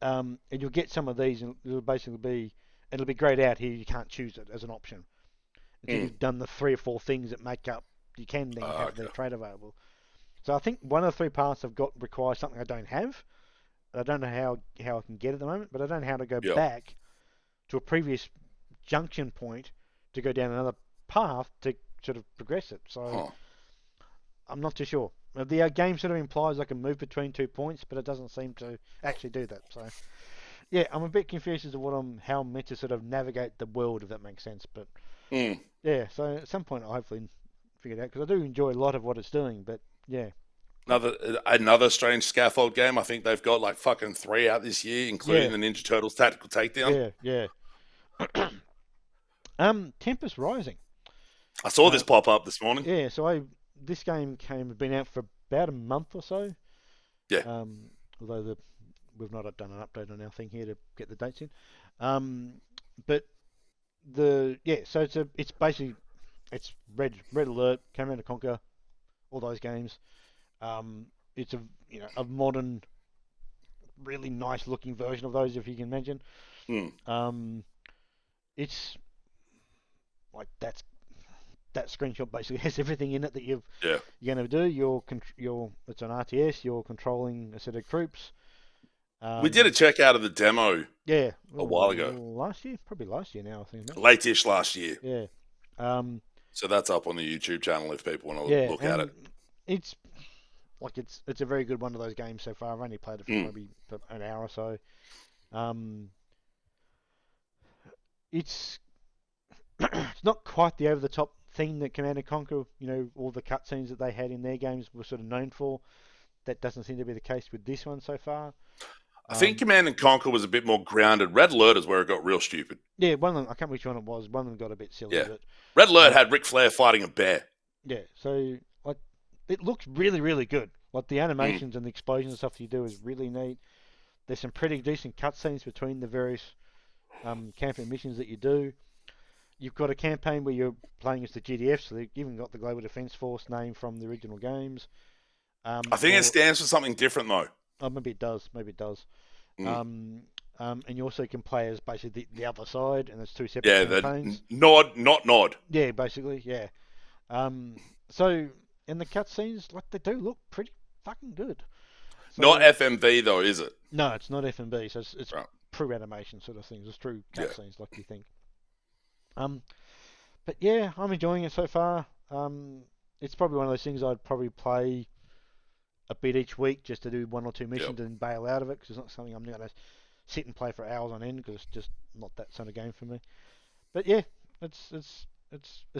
And you'll get some of these, and it'll be grayed out here. You can't choose it as an option until Mm. you've done the 3 or 4 things that make up. You can then have the Okay. trait available. So I think one of the 3 paths I've got requires something I don't have. I don't know how I can get at the moment, but I don't know how to go Yep. back to a previous junction point to go down another path to sort of progress it. So Huh. I'm not too sure. The game sort of implies I can move between 2 points, but it doesn't seem to actually do that. So yeah, I'm a bit confused as to how I'm meant to sort of navigate the world, if that makes sense. But Mm. yeah, so at some point I'll hopefully figure it out because I do enjoy a lot of what it's doing. But yeah, Another strange scaffold game. I think they've got like fucking 3 out this year, yeah, including the Ninja Turtles Tactical Takedown. yeah. Tempest Rising. I saw Uh, this pop up this morning. yeah, so this game been out for about a month or so. Yeah. Although we've not done an update on our thing here to get the dates in. But so it's basically it's Red Alert, Command and Conquer, all those games. It's a modern, really nice looking version of those, if you can imagine. Mm. It's like that screenshot basically has everything in it that you're Yeah. going to do. It's an RTS. You're controlling a set of troops. We did a check out of the demo Yeah, a while ago, last year, probably last year now. I think. late-ish last year. Yeah, um, So that's up on the YouTube channel if people want to yeah, look at it. and it's it's a very good one of those games so far. I've only played it for Mm. maybe an hour or so. Um, it's it's not quite the over the top thing that Command and Conquer, all the cutscenes that they had in their games were sort of known for. That doesn't seem to be the case with this one so far. I think Command and Conquer was a bit more grounded. Red Alert is where it got real stupid. Yeah, one of them, I can't remember which one it was. One of them got a bit silly, Yeah. but Red Alert um, had Ric Flair fighting a bear. yeah. So like, it looks really, really good. Like the Mm. animations and the explosions and stuff that you do is really neat. There's some pretty decent cutscenes between the various campaign missions that you do. You've got a campaign where you're playing as the GDF, so they've even got the Global Defense Force name from the original games. I think it stands for something different, though. Oh, maybe it does. Maybe it does. Mm. And you also can play as basically the other side, and there's 2 separate Yeah, campaigns. the nod, not nod. Yeah, basically, yeah. So in the cutscenes, like they do look pretty fucking good. So, Not FMV, though, is it? no, it's not FMV, so it's Right. true animation sort of things. It's true Yeah. cutscenes, like you think. But yeah, I'm enjoying it so far. It's probably one of those things I'd probably play a bit each week just to do 1 or 2 missions Yep. and bail out of it because it's not something I'm going to sit and play for hours on end because it's just not that sort of game for me. But yeah, it's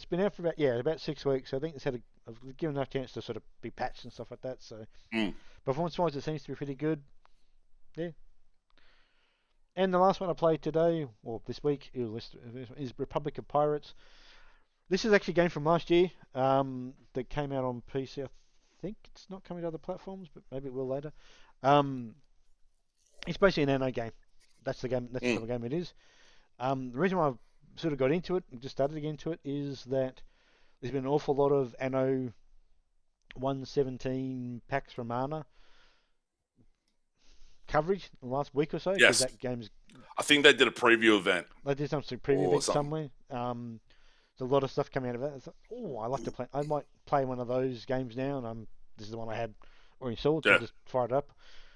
been out for about 6 weeks. So I think I've given enough chance to sort of be patched and stuff like that. So Mm. performance-wise, it seems to be pretty good. Yeah. And the last one I played today, or this week, is Republic of Pirates. This is actually a game from last year that came out on PC. I think it's not coming to other platforms, but maybe it will later. It's basically an Anno game. That's the game. That's the Mm. type of game it is. The reason why I've sort of got into it and just started to get into it is that there's been an awful lot of Anno 1.17 Pax Romana coverage in the last week or so. Yes. That game's I think they did a preview event. They did some preview Or event something. somewhere. There's a lot of stuff coming out of it. It's like, oh, I like to play. I might play one of those games now, and this is the one I had already installed, so Yeah. I'll just fire it up.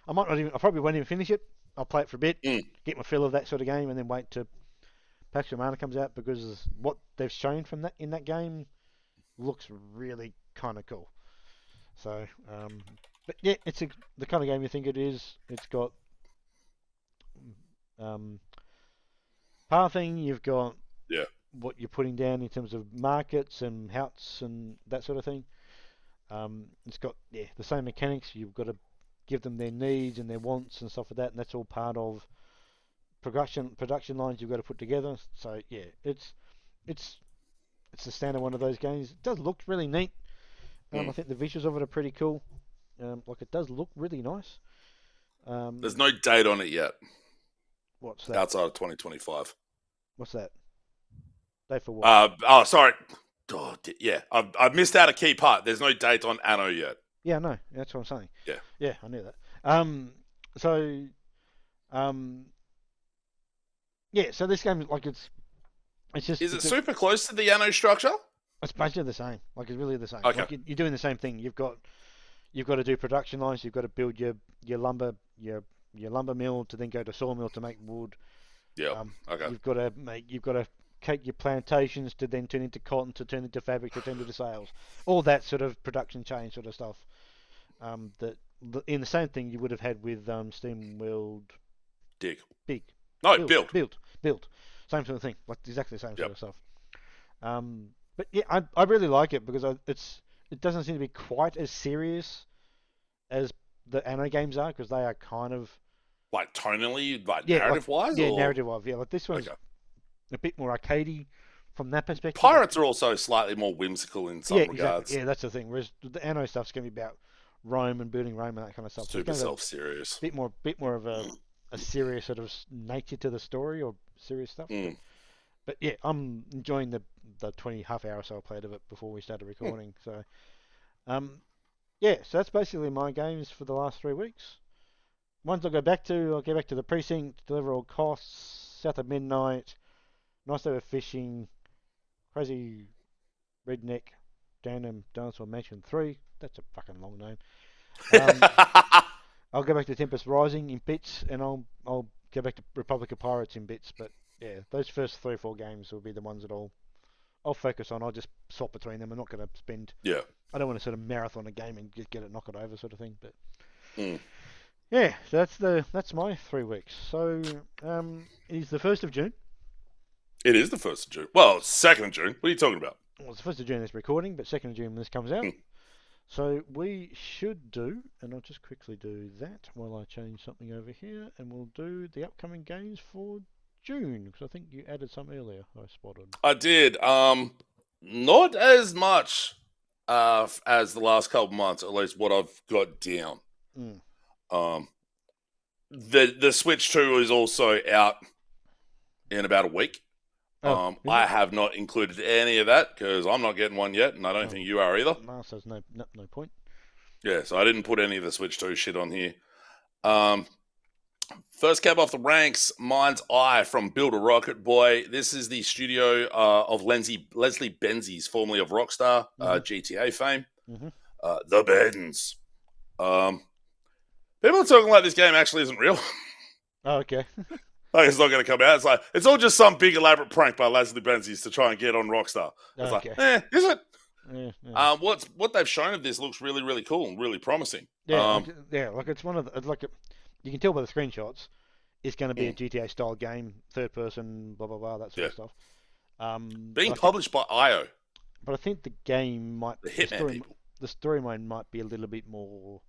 I might not even. I probably won't even finish it. I'll play it for a bit, Mm. get my fill of that sort of game, and then wait till Pax Romana comes out because what they've shown from that in that game looks really kind of cool. So, but yeah, it's the kind of game you think it is. It's got pathing. You've got Yeah. what you're putting down in terms of markets and huts and that sort of thing. It's got the same mechanics. You've got to give them their needs and their wants and stuff like that, and that's all part of production lines you've got to put together. So yeah, it's the standard one of those games. It does look really neat. I think the visuals of it are pretty cool. Like it does look really nice. There's no date on it yet. What's that? Outside of 2025. What's that? Date for what? Sorry. Oh, yeah, I've missed out a key part. There's no date on Anno yet. Yeah, no, that's what I'm saying. Yeah. Yeah, I knew that. So, um, yeah, so this game, like, it's just, Is it super close to the Anno structure? it's basically the same. Like, it's really the same. Okay. Like, you're doing the same thing. You've got to do production lines. You've got to build your lumber, your lumber mill to then go to sawmill to make wood. Yeah. Okay. You've got to take your plantations to then turn into cotton, to turn into fabric, to turn into sales. All that sort of production chain sort of stuff. That in the same thing you would have had with Steam World Dig. Big. No, Build. Same sort of thing. Like exactly the same sort Yep. of stuff. But yeah, I really like it because it doesn't seem to be quite as serious as the Anno games are, because they are kind of Like tonally, like yeah, narrative wise? yeah, or? narrative wise. Yeah, like this one's Okay. a bit more arcadey from that perspective. Pirates are also slightly more whimsical in some Yeah, regards. exactly. Yeah, that's the thing. Whereas the Anno stuff's going to be about Rome and building Rome and that kind of stuff. So it's Super going to have self-serious. a bit more of a serious sort of nature to the story, or serious stuff. But yeah, I'm enjoying the 20 half hour or so I played of it before we started recording. So, yeah, so that's basically my games for the last 3 weeks. Ones I'll go back to the Precinct, Deliver All Costs, South of Midnight, Nice Day of Fishing, Crazy Redneck, Danum Dinosaur Mansion 3. That's a fucking long name. I'll go back to Tempest Rising in bits, and I'll go back to Republic of Pirates in bits. But yeah, those first 3 or 4 games will be the ones that I'll focus on. I'll just swap between them. I'm not going to spend. Yeah. I don't want to sort of marathon a game and just get it, knock it over, sort of thing. But Mm. yeah, so that's my 3 weeks. So it is the 1st of June. It is the 1st of June. Well, it's 2nd of June. What are you talking about? Well, it's the 1st of June this recording, but 2nd of June when this comes out. So we should do, and I'll just quickly do that while I change something over here, and we'll do the upcoming games for June, because I think you added some earlier, I spotted. I did. Not as much as the last couple months, at least what I've got down. The Switch 2 is also out in about a week. I have not included any of that because I'm not getting one yet, and I don't think you are either. No, so there's no point. Yeah, so I didn't put any of the Switch 2 shit on here. First cab off the ranks, Mind's Eye from Build a Rocket Boy. This is the studio of Leslie Benzies, formerly of Rockstar, GTA fame. The Bens. People are talking like this game actually isn't real. Oh, okay. Like it's not going to come out. It's like it's all just some big elaborate prank by Leslie Benzies to try and get on Rockstar. It's like, is it? Yeah. What they've shown of this looks really, really cool and really promising. Yeah, like it's one of the, you can tell by the screenshots, it's going to be a GTA style game, third person, blah blah blah, that sort of stuff. Being published by IO. But I think the game might, the story mode might be a little bit more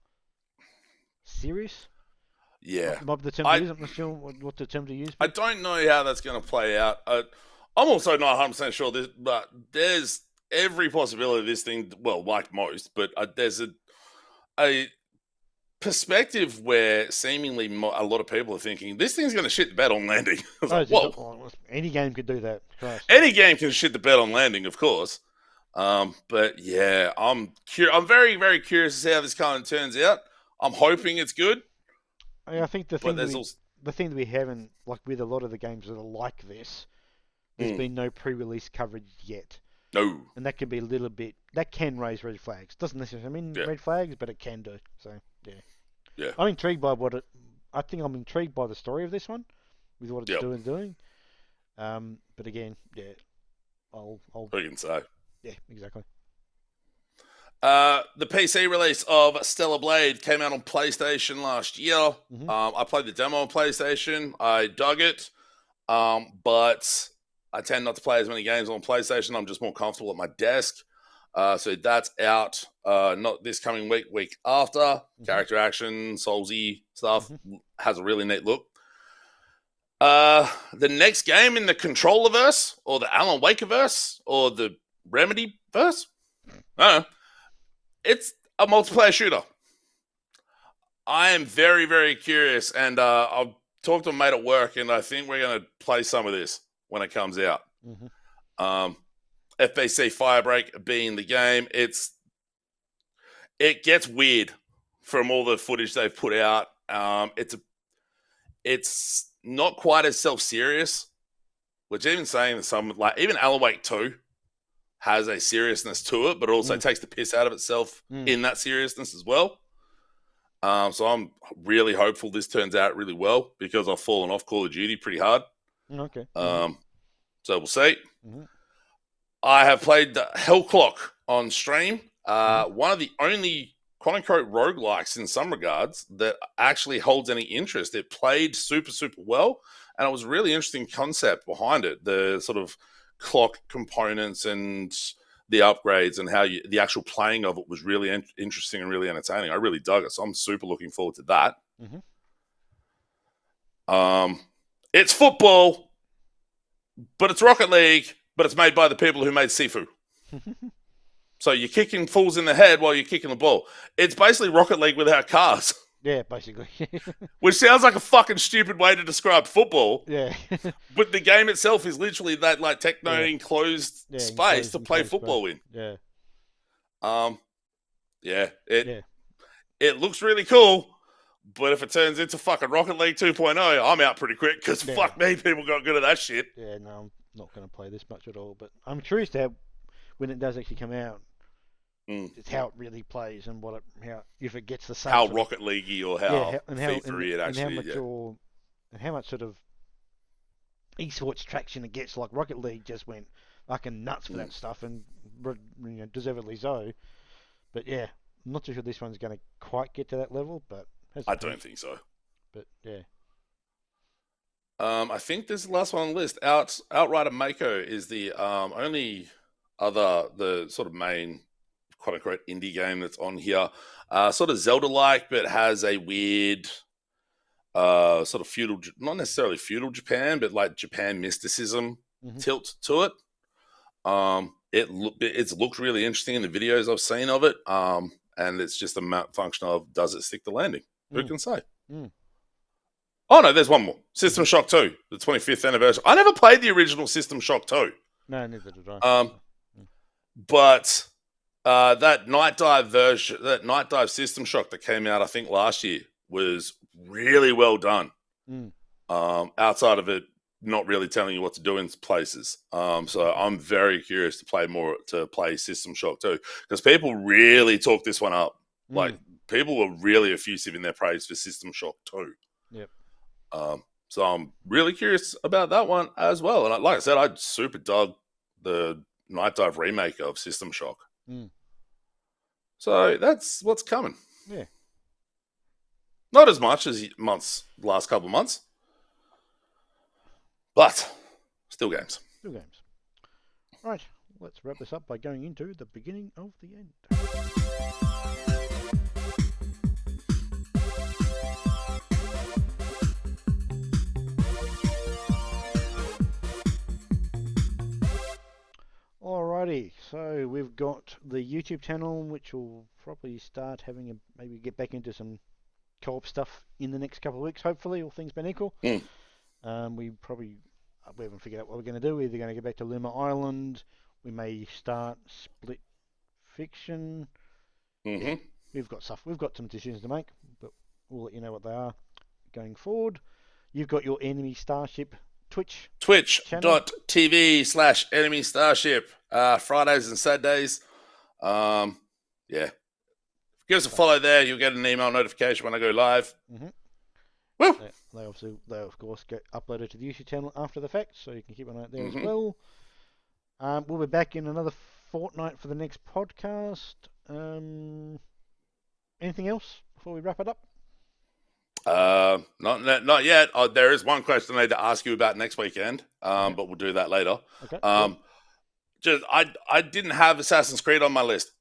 serious. Yeah. Might be the term to use. I'm not sure what the term to use. I don't know how that's going to play out. I'm also not 100% sure, but there's every possibility this thing, well, like most, but there's a perspective where seemingly a lot of people are thinking this thing's going to shit the bed on landing. Whoa. Any game could do that. Christ. Any game can shit the bed on landing, of course. But yeah, I'm very, very curious to see how this kind of turns out. I'm hoping it's good. I think the thing that we haven't, like with a lot of the games that are like this, there's been no pre-release coverage yet. No. And that can be a little bit, that can raise red flags. Doesn't necessarily mean red flags, but it can do. So, yeah. Yeah. I'm intrigued by I'm intrigued by the story of this one, with what it's doing. But again, yeah, I'll. What you can say. Yeah, exactly. The PC release of Stellar Blade came out on PlayStation last year. I played the demo on PlayStation. I dug it. But I tend not to play as many games on PlayStation. I'm just more comfortable at my desk. So that's out not this coming week after. Character action, Soulsy stuff. Has a really neat look. The next game in the Controllerverse, or the Alan Wakeverse, or the Remedyverse? I don't know. It's a multiplayer shooter. I am very, very curious, and I've talked to a mate at work, and I think we're going to play some of this when it comes out. FBC Firebreak being the game. It gets weird from all the footage they've put out. It's not quite as self-serious, which even saying that some, like even Alan Wake 2 has a seriousness to it, but it also takes the piss out of itself in that seriousness as well. So I'm really hopeful this turns out really well because I've fallen off Call of Duty pretty hard. Okay. So we'll see. Mm-hmm. I have played the Hell Clock on stream. One of the only quote-unquote roguelikes in some regards that actually holds any interest. It played super, super well, and it was a really interesting concept behind it. The sort of clock components and the upgrades and how the actual playing of it was really interesting and really entertaining. I really dug it, so I'm super looking forward to that. It's football, but it's Rocket League, but it's made by the people who made Sifu. So you're kicking fools in the head while you're kicking the ball. It's basically Rocket League without cars. Yeah, basically. Which sounds like a fucking stupid way to describe football. Yeah. But the game itself is literally that like enclosed space to play football in. Yeah. It looks really cool, but if it turns into fucking Rocket League 2.0, I'm out pretty quick because fuck me, people got good at that shit. Yeah, no, I'm not going to play this much at all, but I'm curious to have, when it does actually come out, it's how it really plays and how if it gets the same. How Rocket League-y or how FIFA-y it actually and how much sort of esports traction it gets. Like Rocket League just went fucking nuts for that stuff, and deservedly so. But yeah, I'm not too sure this one's going to quite get to that level, but I don't think so. But yeah. I think this is the last one on the list. Outrider Mako is the only other, the sort of main quote-unquote indie game that's on here. Sort of Zelda-like, but has a weird sort of feudal, not necessarily feudal Japan, but like Japan mysticism tilt to it. It's looked really interesting in the videos I've seen of it. And it's just a function of, does it stick the landing? Who can say? Oh, no, there's one more. System Shock 2, the 25th anniversary. I never played the original System Shock 2. No, neither did I. But that Night Dive version, that Night Dive System Shock that came out, I think, last year was really well done. Outside of it not really telling you what to do in places. So I'm very curious to play System Shock 2 because people really talk this one up. Like, people were really effusive in their praise for System Shock 2. Yep. So I'm really curious about that one as well. And like I said, I super dug the Night Dive remake of System Shock. So that's what's coming. Yeah. Not as much as last couple of months, but still games. Still games. Right, let's wrap this up by going into the beginning of the end. Alrighty, so we've got the YouTube channel, which will probably start having maybe get back into some co-op stuff in the next couple of weeks, hopefully, all things being equal. We haven't figured out what we're going to do. We're either going to go back to Luma Island, we may start Split Fiction. Yeah, we've got some decisions to make, but we'll let you know what they are going forward. You've got your Enemy Starship Twitch.tv/Enemy Starship. Fridays and Saturdays. Yeah. Give us a follow there. You'll get an email notification when I go live. Woo! They of course get uploaded to the YouTube channel after the fact, so you can keep an eye out there as well. We'll be back in another fortnight for the next podcast. Anything else before we wrap it up? Not yet. There is one question I need to ask you about next weekend, but we'll do that later. Okay. I didn't have Assassin's Creed on my list.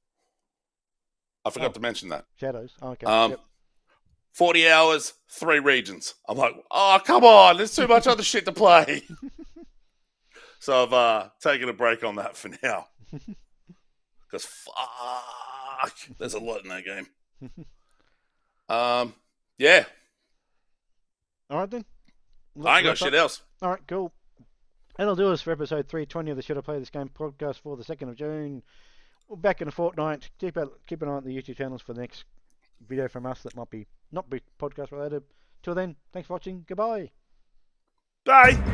I forgot to mention that. Shadows. Okay. 40 hours, 3 regions. I'm like, oh, come on. There's too much other shit to play. So I've taken a break on that for now. Because fuck, there's a lot in that game. Yeah. All right, then. I ain't got shit else. All right, cool. that'll do us for episode 320 of the Should I Play This Game podcast for the 2nd of June. We're back in a fortnight. Keep an eye on the YouTube channels for the next video from us that might be not be podcast related. Till then, thanks for watching. Goodbye. Bye.